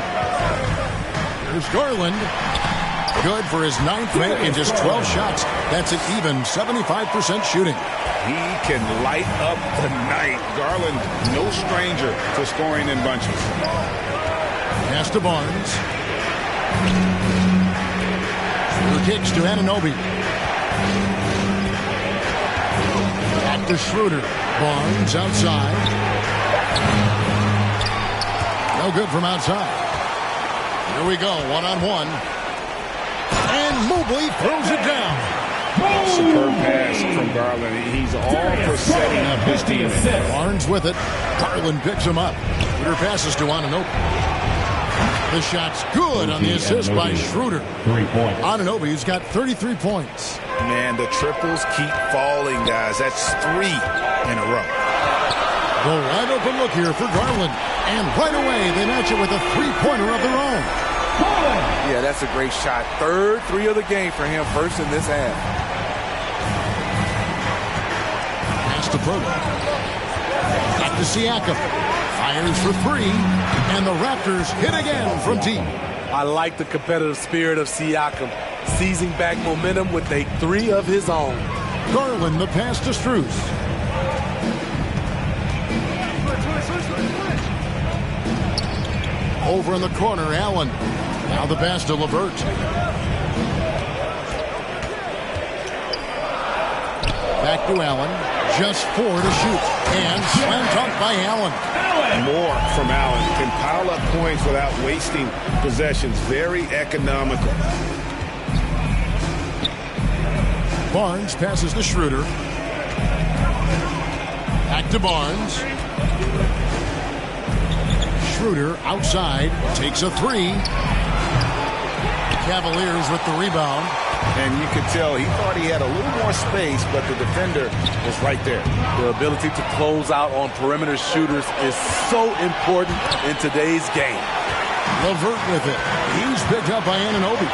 Here's Garland. Good for his 9th make in just 12 shots. That's an even 75% shooting. He can light up the night. Garland, no stranger to scoring in bunches. Pass to Barnes. Who kicks to Anunoby. Back to Schroeder. Barnes outside. No good from outside. Here we go, one-on-one. And Mobley throws it down. Superb pass from Garland. He's all for setting up his team. Barnes with it. Garland picks him up. Schroeder passes to Anunoby. The shot's good on the assist by Schroeder. Anunoby's got 33 points. Man, the triples keep falling, guys. That's 3 in a row. The wide open look here for Garland. And right away, they match it with a three-pointer of their own. Yeah, that's a great shot. 3rd 3 of the game for him, first in this half. Pass to Proto. Back to Siakam. Fires for 3. And the Raptors hit again from deep. I like the competitive spirit of Siakam, seizing back momentum with a 3 of his own. Garland, the pass to Strus. Over in the corner, Allen. Now the pass to LeVert. Back to Allen. Just 4 to shoot. And slam dunk by Allen. More from Allen. Can pile up points without wasting possessions. Very economical. Barnes passes to Schroeder. Back to Barnes. Schroeder outside, takes a 3. Cavaliers with the rebound. And you could tell he thought he had a little more space, but the defender was right there. The ability to close out on perimeter shooters is so important in today's game. LeVert with it. He's picked up by Anunoby.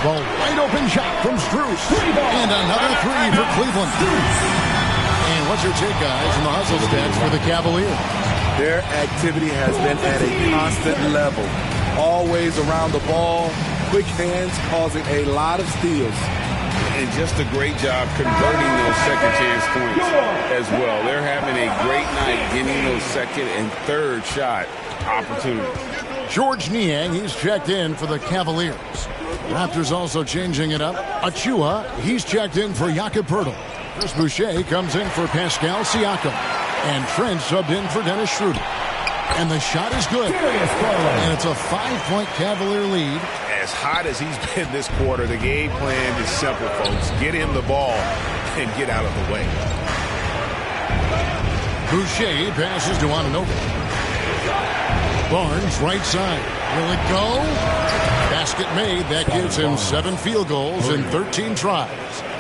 The wide open shot from Strus. And another 3 for Cleveland. And what's your take, guys, in the hustle stats for the Cavaliers? Their activity has been at a constant level. Always around the ball, quick hands causing a lot of steals. And just a great job converting those second chance points as well. They're having a great night getting those second and third shot opportunities. George Niang, he's checked in for the Cavaliers. Raptors also changing it up. Achua, he's checked in for Jakob Poeltl. Chris Boucher comes in for Pascal Siakam. And Trent subbed in for Dennis Schroeder. And the shot is good. And it's a 5-point Cavalier lead. As hot as he's been this quarter, the game plan is simple, folks. Get him the ball and get out of the way. Boucher passes to Anunoby. Barnes right side. Will it go? Basket made. That gives him 7 field goals in 13 tries.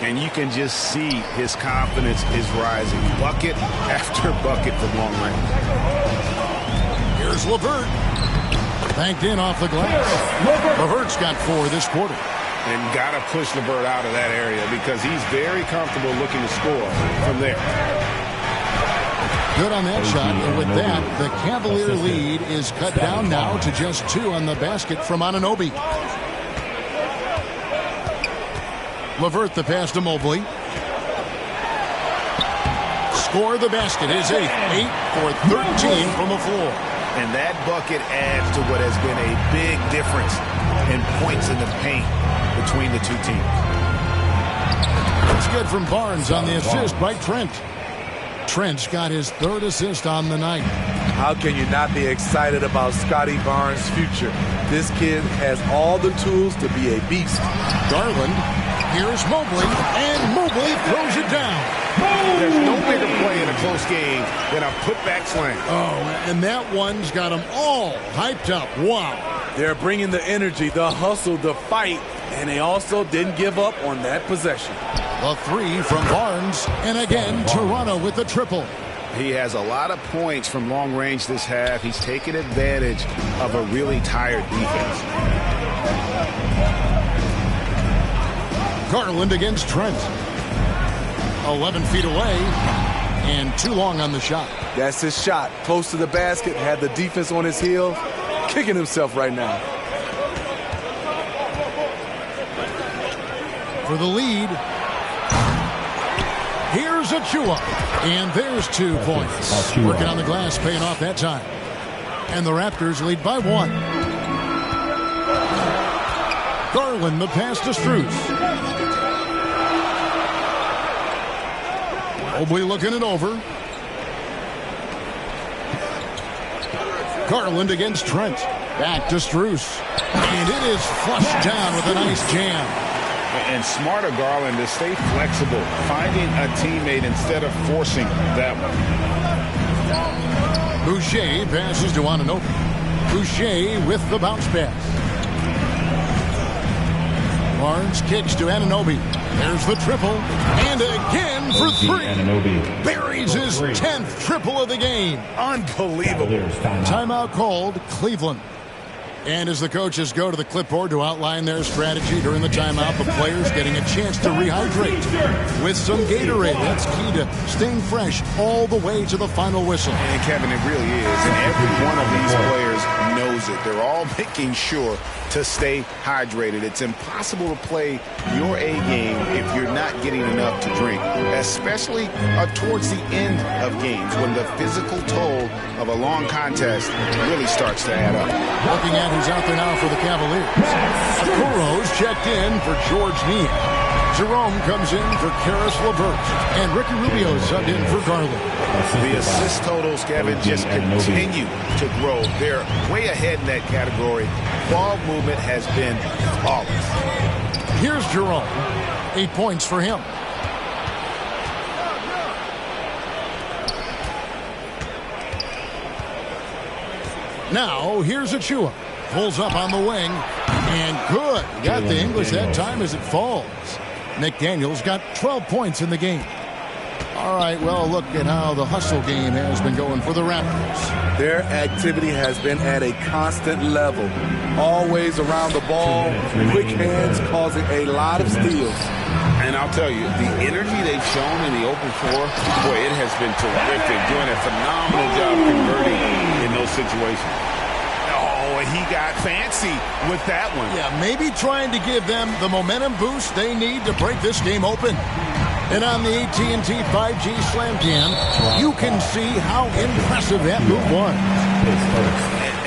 And you can just see his confidence is rising. Bucket after bucket from long range. Here's LeVert. Banked in off the glass. LeVert's got 4 this quarter. And got to push LeVert out of that area because he's very comfortable looking to score from there. Good on that shot. And with that, the Cavalier lead is cut down now to just 2 on the basket from Anunoby. LeVert the pass to Mobley. Score the basket. His 8th. 8 for 13 from the floor. And that bucket adds to what has been a big difference in points in the paint between the two teams. It's good from Barnes on the assist by Trent. Trent's got his 3rd assist on the night. How can you not be excited about Scotty Barnes' future? This kid has all the tools to be a beast. Garland. Here's Mobley, and Mobley throws it down. There's no bigger play in a close game than a putback slam. Oh, and that one's got them all hyped up. Wow. They're bringing the energy, the hustle, the fight, and they also didn't give up on that possession. A 3 from Barnes, and again, Toronto with the triple. He has a lot of points from long range this half. He's taken advantage of a really tired defense. Garland against Trent. 11 feet away. And too long on the shot. That's his shot. Close to the basket, had the defense on his heels, kicking himself right now. For the lead, here's Achua. And there's 2 points. Working on the glass, paying off that time. And the Raptors lead by 1. Garland, the pass to Strus. Mobley looking it over. Garland against Trent. Back to Strus. And it is flushed down with a nice jam. And smarter Garland to stay flexible, finding a teammate instead of forcing that one. Boucher passes to Anunoby. Boucher with the bounce pass. Barnes kicks to Anunoby. There's the triple. And again for 3. Buries his 10th triple of the game. Unbelievable. Timeout called, Cleveland. And as the coaches go to the clipboard to outline their strategy during the timeout, the players getting a chance to rehydrate with some Gatorade. That's key to staying fresh all the way to the final whistle. And Kevin, it really is. And every one of these players knows it. They're all making sure to stay hydrated. It's impossible to play your A game if you're not getting enough to drink, especially towards the end of games when the physical toll of a long contest really starts to add up. Looking at who's out there now for the Cavaliers. Okoro's checked in for George Neal. Jerome comes in for Karis LeVert. And Ricky Rubio subbed in for Garland. The assist totals, Kevin, just continue to grow. They're way ahead in that category. Ball movement has been flawless. Here's Jerome. 8 points for him. Now, here's Achua. Pulls up on the wing. And good. Got the English that time as it falls. McDaniels got 12 points in the game. All right, well, look at how the hustle game has been going for the Raptors. Their activity has been at a constant level. Always around the ball, quick hands causing a lot of steals. And I'll tell you, the energy they've shown in the open floor, boy, it has been terrific. Doing a phenomenal job converting in those situations. Oh, and he got fancy with that one. Yeah, maybe trying to give them the momentum boost they need to break this game open. And on the AT&T 5G Slam Cam, you can see how impressive that move was.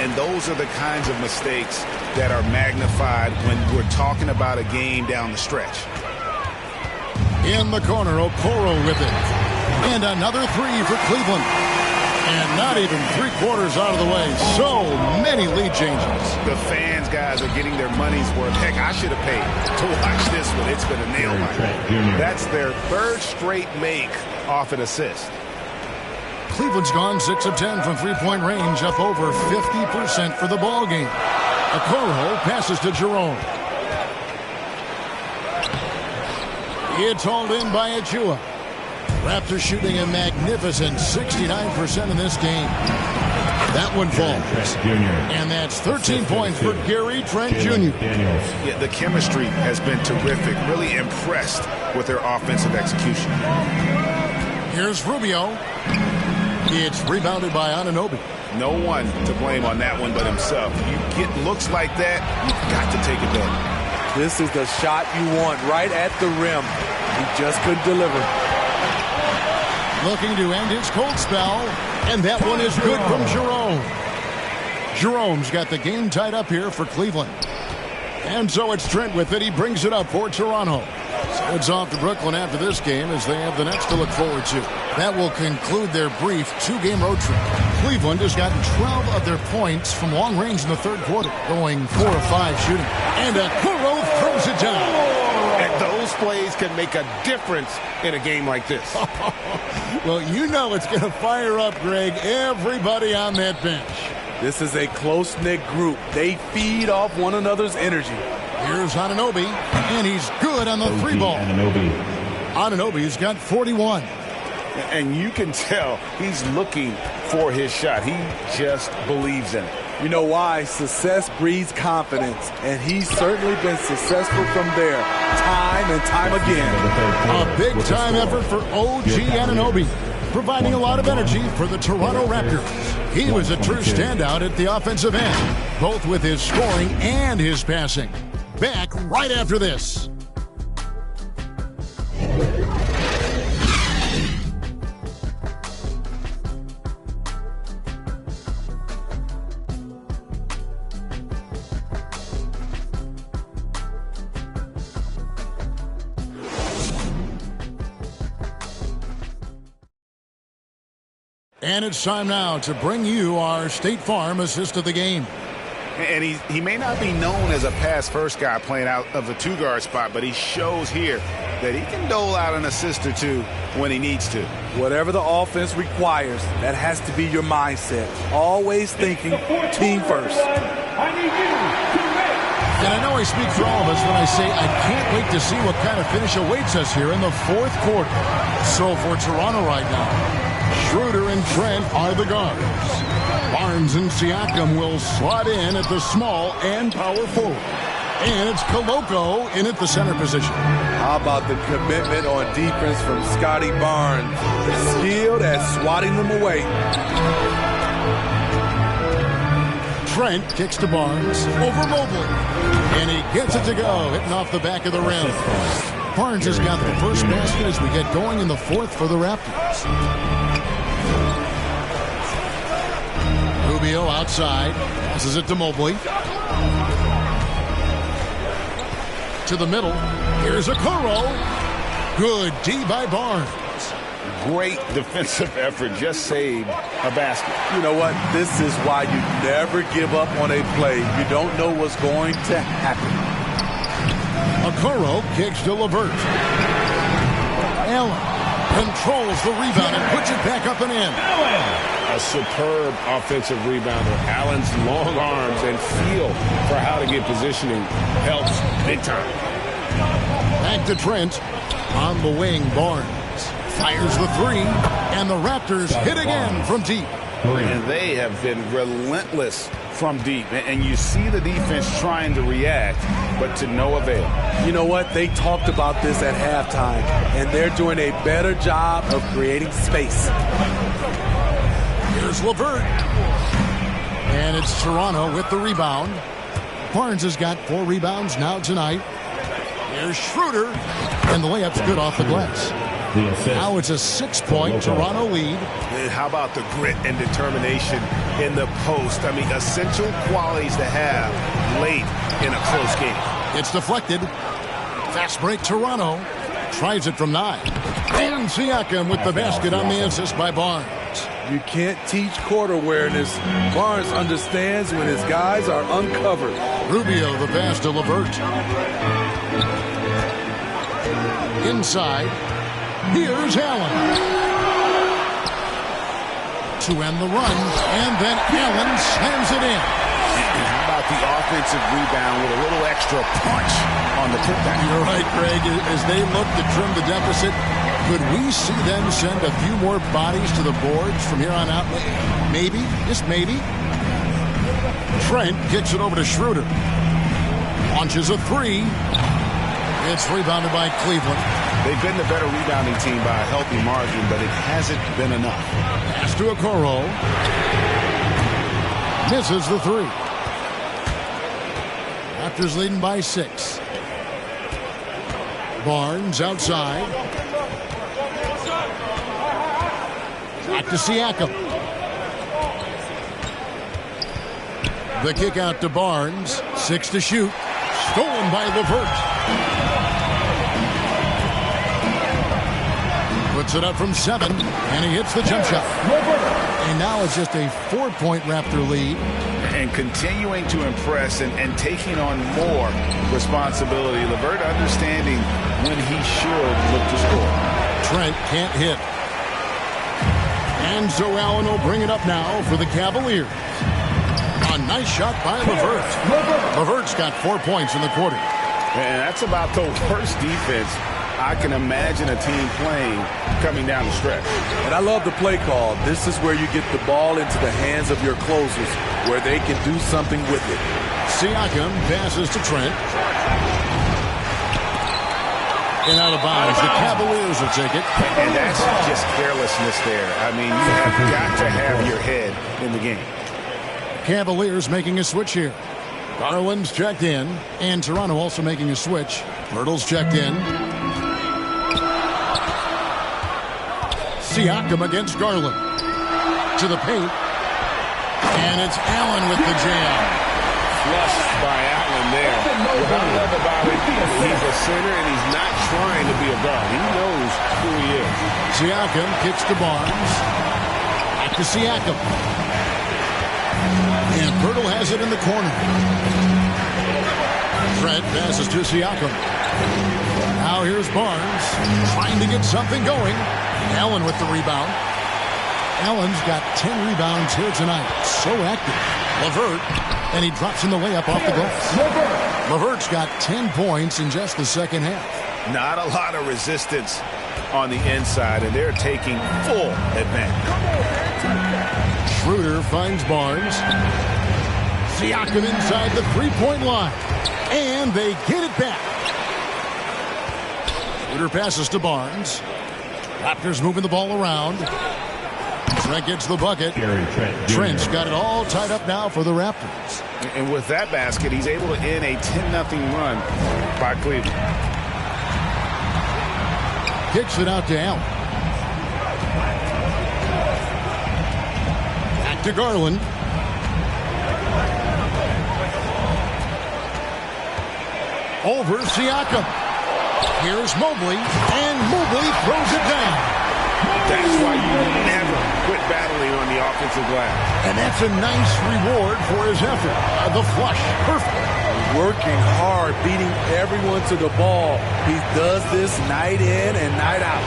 And those are the kinds of mistakes that are magnified when we're talking about a game down the stretch. In the corner, Okoro with it. And another 3 for Cleveland. And not even 3/4 out of the way. So many lead changes. The fans, guys, are getting their money's worth. Heck, I should have paid to watch this one. It's been a nail biter. That's their 3rd straight make off an assist. Cleveland's gone 6 of 10 from three-point range, up over 50% for the ball game. Okoro passes to Jerome. It's hauled in by Achua. Raptors shooting a magnificent 69% in this game. That one falls. And that's 13 points for Gary Trent Jr. Yeah, the chemistry has been terrific. Really impressed with their offensive execution. Here's Rubio. It's rebounded by Anunoby. No one to blame on that one but himself. You get looks like that, you've got to take advantage. This is the shot you want right at the rim. He just couldn't deliver. Looking to end his cold spell, and that one is good from Jerome. Jerome's got the game tied up here for Cleveland. And so it's Trent with it. He brings it up for Toronto. So it's off to Brooklyn after this game as they have the next to look forward to. That will conclude their brief 2-game road trip. Cleveland has gotten 12 of their points from long range in the 3rd quarter, going 4 of 5 shooting. And Okoro throws it down. And those plays can make a difference in a game like this. Well, you know it's going to fire up, Greg, everybody on that bench. This is a close-knit group. They feed off one another's energy. Here's Anunoby, and he's good on the 3-ball. Anunoby's got 41. And you can tell he's looking for his shot. He just believes in it. You know why? Success breeds confidence, and he's certainly been successful from there, time and time again. A big-time effort for OG Anunoby. providing a lot of energy for the Toronto Raptors. He was a true standout at the offensive end, both with his scoring and his passing. Back right after this. And it's time now to bring you our State Farm assist of the game. And he may not be known as a pass-first guy playing out of the two-guard spot, but he shows here that he can dole out an assist or two when he needs to. Whatever the offense requires, that has to be your mindset. Always thinking team first. And I know I speak for all of us when I say I can't wait to see what kind of finish awaits us here in the fourth quarter. So for Toronto right now, Schroeder and Trent are the guards. Barnes and Siakam will slot in at the small and power forward. And it's Koloko in at the center position. How about the commitment on defense from Scotty Barnes? Skilled at swatting them away. Trent kicks to Barnes over Mobley. And he gets it to go, hitting off the back of the rim. Barnes has got the first basket as we get going in the fourth for the Raptors. Rubio outside, passes it to Mobley. To the middle, here's Okoro. Good D by Barnes. Great defensive effort, just saved a basket. You know what? This is why you never give up on a play. You don't know what's going to happen. Okoro kicks to LeVert. Allen controls the rebound and puts it back up and in. A superb offensive rebounder. Allen's long arms and feel for how to get positioning helps big time. Back to Trent. On the wing, Barnes fires the three, and the Raptors hit again from deep. And they have been relentless from deep. And you see the defense trying to react, but to no avail. You know what? They talked about this at halftime, and they're doing a better job of creating space. Here's LeVert. And it's Toronto with the rebound. Barnes has got 4 rebounds now tonight. Here's Schroeder. And the layup's good off the glass. Now it's a 6-point Toronto lead. And how about the grit and determination in the post? I mean, essential qualities to have late in a close game. It's deflected. Fast break Toronto. Tries it from 9. And Siakam with the basket on the assist by Barnes. You can't teach court awareness. Barnes understands when his guys are uncovered. Rubio the pass to LeVert. Inside. Here's Allen. To end the run. And then Allen slams it in. How about the offensive rebound with a little extra punch on the putback? You're right, Craig. As they look to trim the deficit, could we see them send a few more bodies to the boards from here on out? Maybe. Just maybe. Trent kicks it over to Schroeder. Launches a 3. It's rebounded by Cleveland. They've been the better rebounding team by a healthy margin, but it hasn't been enough. Pass to Okoro. Misses the 3. Raptors leading by 6. Barnes outside. Back to Siakam. The kick out to Barnes. 6 to shoot. Stolen by LeVert. Puts it up from 7, and he hits the jump shot. And now it's just a 4-point Raptor lead. And continuing to impress and taking on more responsibility. LeVert understanding when he should look to score. Trent can't hit. And so Allen will bring it up now for the Cavaliers. A nice shot by LeVert. LeVert's got 4 points in the quarter. And that's about the worst defense I can imagine a team playing coming down the stretch. And I love the play call. This is where you get the ball into the hands of your closers, where they can do something with it. Siakam passes to Trent. And out of bounds. The Cavaliers will take it. And that's just carelessness there. I mean, you have got to have your head in the game. Cavaliers making a switch here. Garland's checked in. And Toronto also making a switch. Hurdle's checked in. Siakam against Garland. To the paint. And it's Allen with the jam. Flushed by Allen there. What I love about it, he's a center and he's not trying to be a guard. He knows who he is. Siakam kicks to Barnes. Back to Siakam. And Pirtle has it in the corner. Trent passes to Siakam. Now here's Barnes trying to get something going. Allen with the rebound. Allen's got 10 rebounds here tonight. So active. LeVert, and he drops in the layup off the glass. LeVert's got 10 points in just the second half. Not a lot of resistance on the inside, and they're taking full advantage. Schroeder finds Barnes. Siakam inside the three-point line. And they get it back. Schroeder passes to Barnes. Raptors moving the ball around. Trent gets the bucket. Trent's got it all tied up now for the Raptors. And with that basket, he's able to end a 10-0 run by Cleveland. Kicks it out to Allen. Back to Garland. Over Siakam. Here's Mobley, and Mobley throws it down. That's why you never quit battling on the offensive glass. And that's a nice reward for his effort. The flush, perfect. Working hard, beating everyone to the ball. He does this night in and night out.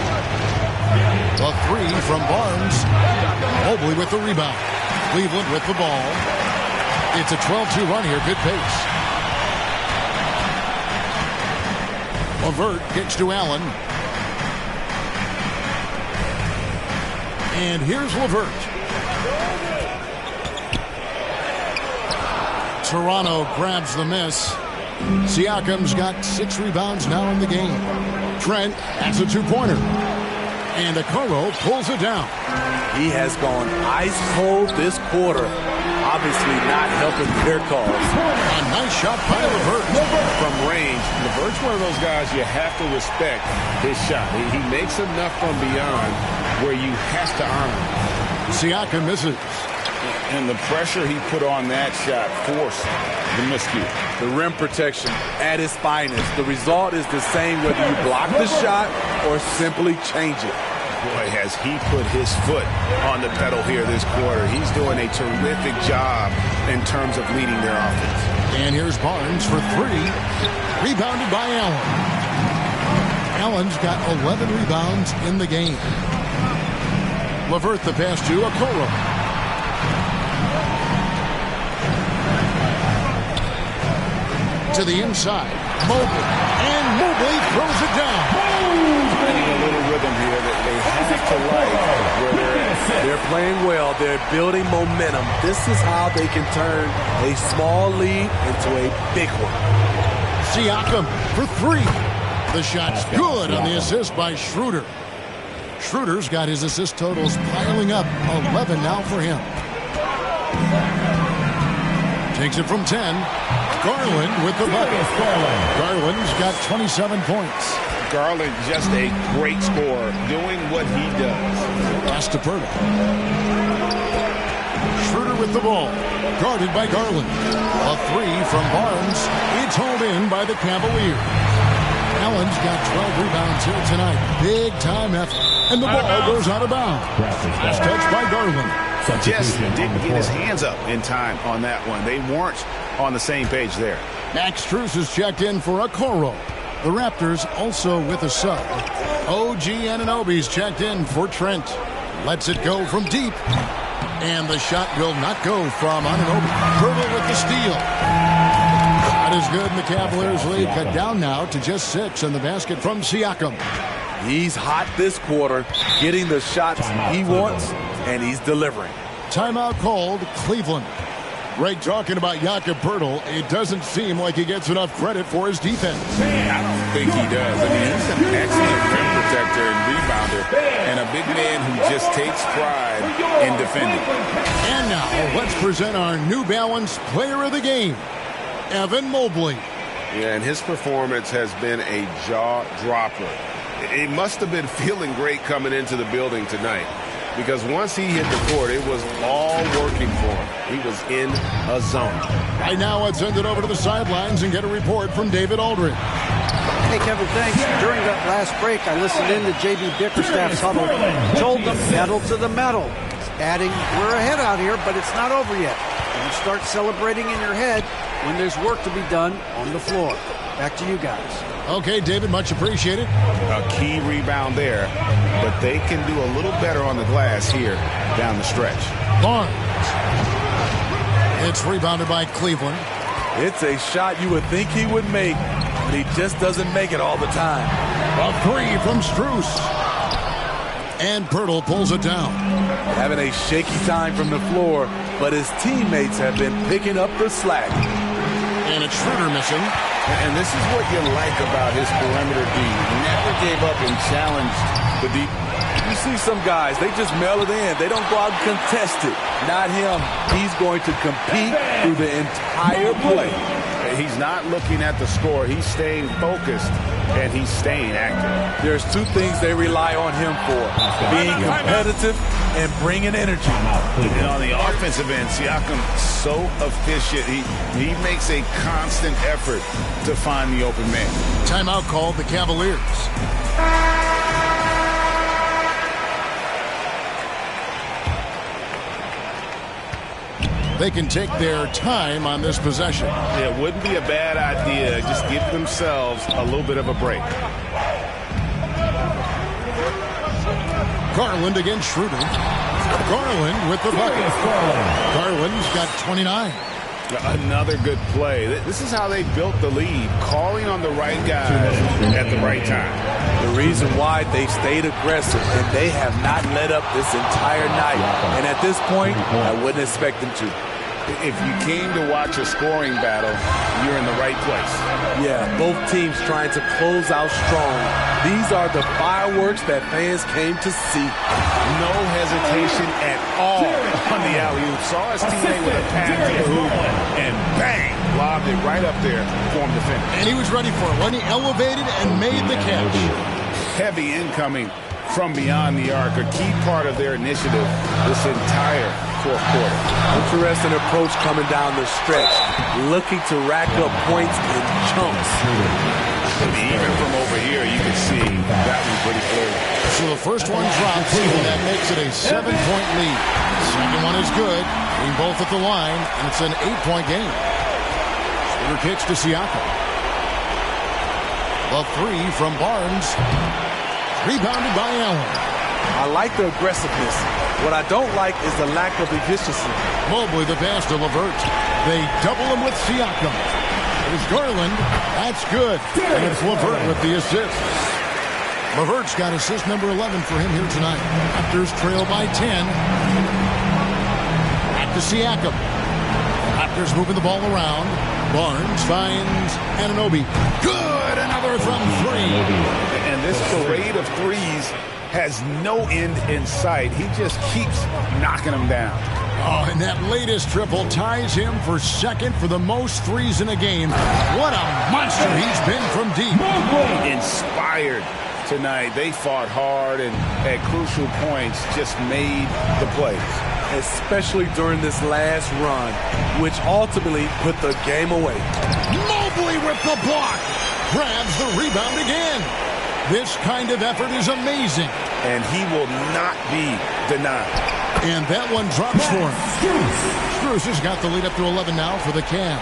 A three from Barnes. Mobley with the rebound. Cleveland with the ball. It's a 12-2 run here, good pace. LeVert kicks to Allen. And here's LeVert. Toronto grabs the miss. Siakam's got 6 rebounds now in the game. Trent has a two-pointer. And Okoro pulls it down. He has gone ice cold this quarter. Obviously not helping their cause. A nice shot by LeVert. From range, LeVert's one of those guys you have to respect his shot. He makes enough from beyond where you have to honor him. Siakam misses. And the pressure he put on that shot forced the miscue. The rim protection at its finest. The result is the same whether you block the shot or simply change it. Boy, has he put his foot on the pedal here this quarter. He's doing a terrific job in terms of leading their offense. And here's Barnes for 3. Rebounded by Allen. Allen's got 11 rebounds in the game. LeVert the pass to Okoro. To the inside. Mobley. And Mobley throws it down. Finding a little rhythm here that they have to like where they're at. They're playing well. They're building momentum. This is how they can turn a small lead into a big one. Siakam for 3. The shot's good on the assist by Schroeder. Schroeder's got his assist totals piling up. 11 now for him. Takes it from 10. Garland with the bucket. Garland's got 27 points. Garland just a great scorer, doing what he does. Pass to Pirtle. Schroeder with the ball. Guarded by Garland. A 3 from Barnes. It's hauled in by the Cavaliers. Allen's got 12 rebounds here tonight. Big time effort. And the ball goes out of bounds. Last touch by Garland. Just didn't get his hands up in time on that one. They weren't on the same page there. Max Strus is checked in for Okoro. The Raptors also with a sub. OG Anunoby's checked in for Trent. Lets it go from deep. And the shot will not go from Anunoby. Pirtle with the steal. That is good in the Cavaliers lead. Cut down now to just 6 in the basket from Siakam. He's hot this quarter, getting the shots he wants, and he's delivering. Timeout called Cleveland. Greg, talking about Jakob Poeltl, it doesn't seem like he gets enough credit for his defense. I don't think he does. I mean, he's an excellent rim protector and rebounder, and a big man who just takes pride in defending. And now, let's present our New Balance Player of the Game, Evan Mobley. Yeah, and his performance has been a jaw-dropper. He must have been feeling great coming into the building tonight, because once he hit the court, it was all working for him. He was in a zone. Right now, let's send it over to the sidelines and get a report from David Aldridge. Hey, Kevin, thanks. During that last break, I listened in to J.B. Bickerstaff's huddle. Told them, pedal to the metal. Adding, we're ahead out here, but it's not over yet. You start celebrating in your head when there's work to be done on the floor. Back to you guys. Okay, David, much appreciated. A key rebound there, but they can do a little better on the glass here down the stretch. Barnes. It's rebounded by Cleveland. It's a shot you would think he would make, but he just doesn't make it all the time. A three from Strus. And Poeltl pulls it down. Having a shaky time from the floor, but his teammates have been picking up the slack. And it's Schroeder missing. And this is what you like about his perimeter D. He never gave up and challenged the deep. You see some guys, they just mail it in. They don't go out and contest it. Not him. He's going to compete through the entire play. He's not looking at the score. He's staying focused, and he's staying active. There's two things they rely on him for: being competitive and bringing energy. And on the offensive end, Siakam's so efficient. He makes a constant effort to find the open man. Timeout called the Cavaliers. They can take their time on this possession. It wouldn't be a bad idea. Just give themselves a little bit of a break. Garland against Schroeder. Garland with the bucket. Garland's got 29. Another good play. This is how they built the lead, calling on the right guys at the right time. The reason why they stayed aggressive, and they have not let up this entire night. And at this point, I wouldn't expect them to. If you came to watch a scoring battle, you're in the right place. Yeah, both teams trying to close out strong. These are the fireworks that fans came to see. No hesitation at all on the alley-oop. Saw his teammate with a pass to the hoop, and bang, lobbed it right up there for him to finish. And he was ready for it when he elevated and made the catch. Heavy incoming from beyond the arc, a key part of their initiative this entire fourth quarter. Interesting approach coming down the stretch, looking to rack up points in chunks. And even from over here, you can see that one pretty clearly. So the first one drops, and that makes it a 7-point lead. The second one is good, being both at the line, and it's an 8-point game. Schroeder kicks to Siakam. The three from Barnes. Rebounded by Allen. I like the aggressiveness. What I don't like is the lack of efficiency. Mobley the pass to LeVert. They double him with Siakam. There's Garland. That's good. And it's LeVert with the assist. LeVert's got assist number 11 for him here tonight. Raptors trail by 10. Back to Siakam. Raptors moving the ball around. Barnes finds Anunoby. Good! Another from three. And this parade of threes has no end in sight. He just keeps knocking them down. Oh, and that latest triple ties him for second for the most threes in a game. What a monster he's been from deep. Inspired tonight. They fought hard and at crucial points just made the plays. Especially during this last run, which ultimately put the game away. Mobley with the block. Grabs the rebound again. This kind of effort is amazing. And he will not be denied. And that one drops for him. Strus has got the lead up to 11 now for the Cavs.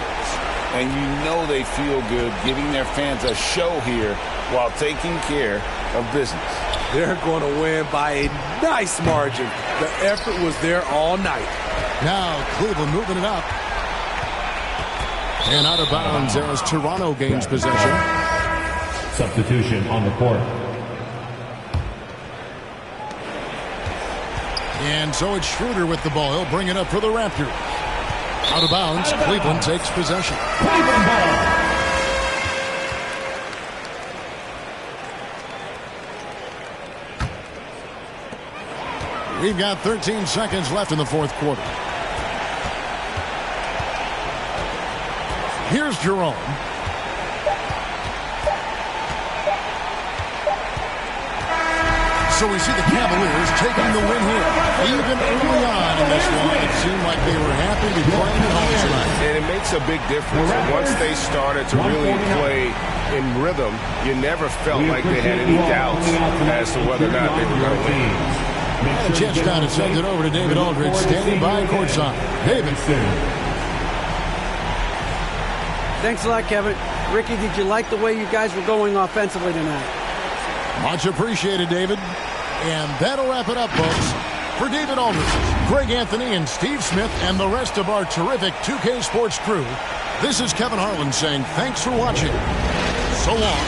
And you know they feel good giving their fans a show here while taking care of business. They're going to win by a nice margin. The effort was there all night. Now Cleveland moving it up. And out of bounds as Toronto gains possession. Substitution on the court. And so it's Schroeder with the ball. He'll bring it up for the Raptors. Out of bounds, Cleveland takes possession. Cleveland ball. We've got 13 seconds left in the fourth quarter. Here's Jerome. So we see the Cavaliers taking the win here. Even early on in this one, it seemed like they were happy to be playing at home tonight. And it makes a big difference. And once they started to really play in rhythm, you never felt like they had any doubts as to whether or not they were going to win. And checks down and sends it over to David Aldridge, standing by courtside. David. Thanks a lot, Kevin. Ricky, did you like the way you guys were going offensively tonight? Much appreciated, David. And that'll wrap it up, folks. For David Aldridge, Greg Anthony, and Steve Smith, and the rest of our terrific 2K Sports crew, this is Kevin Harlan saying thanks for watching. So long.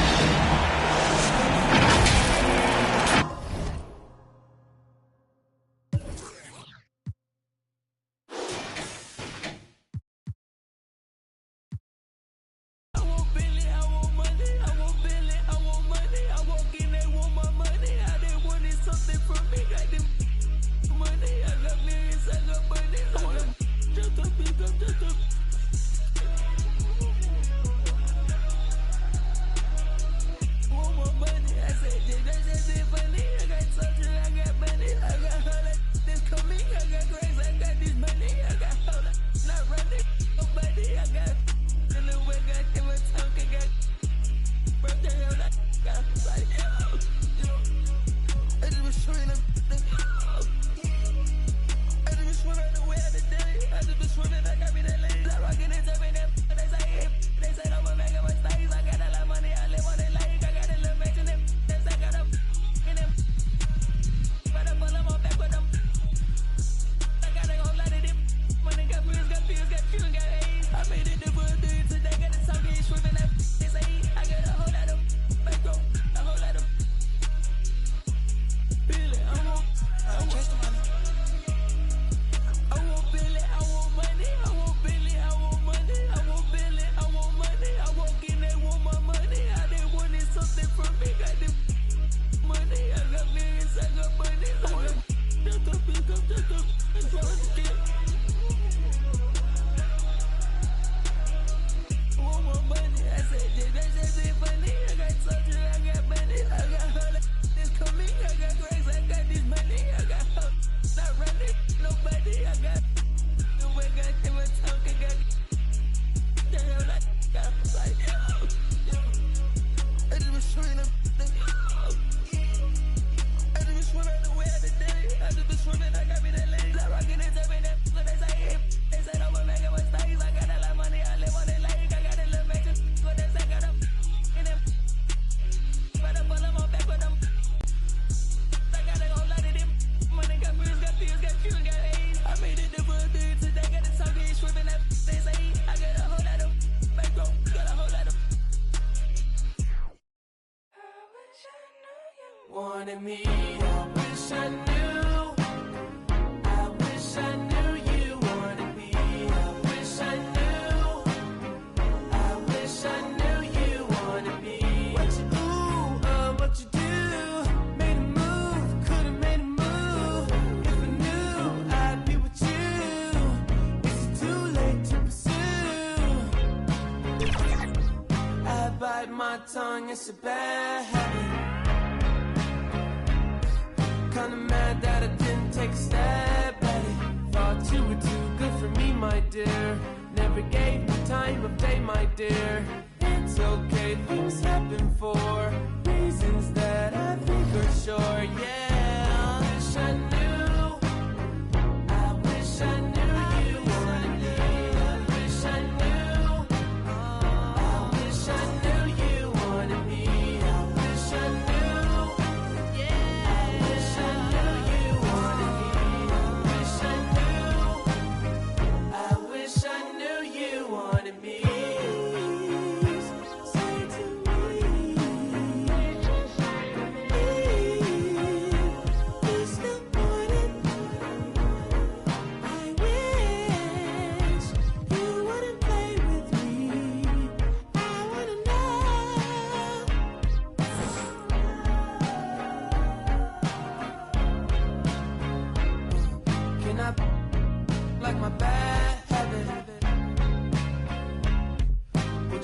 Wanted me, I wish I knew. I wish I knew you wanted me. I wish I knew. I wish I knew you wanted me. What you do, what you do. Made a move, could've made a move. If I knew I'd be with you. Is it too late to pursue? I bite my tongue, it's a bad habit. Kinda mad that I didn't take a step at it. Thought you were too good for me, my dear. Never gave me time of day, my dear. It's okay, things happen for reasons that I think are sure. Yeah, I wish I knew. I wish I knew you wanted me. I wish I knew. I wish I knew you wanted me. I wish I knew.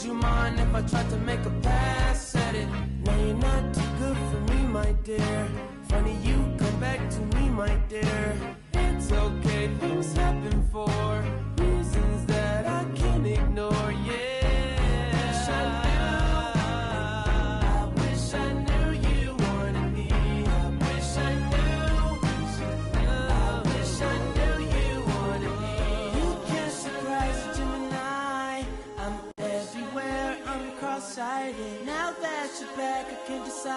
Would you mind if I tried to make a pass at it? No, you're not too good for me, my dear. Funny you come back to me, my dear. It's okay, things happen for reasons that I can't ignore, yeah. I wish I knew you wanted me. I wish I knew. I wish I knew you wanted me. You can't surprise a Gemini. I'm everywhere, I'm cross-sighted. Now that you're back, I can decide.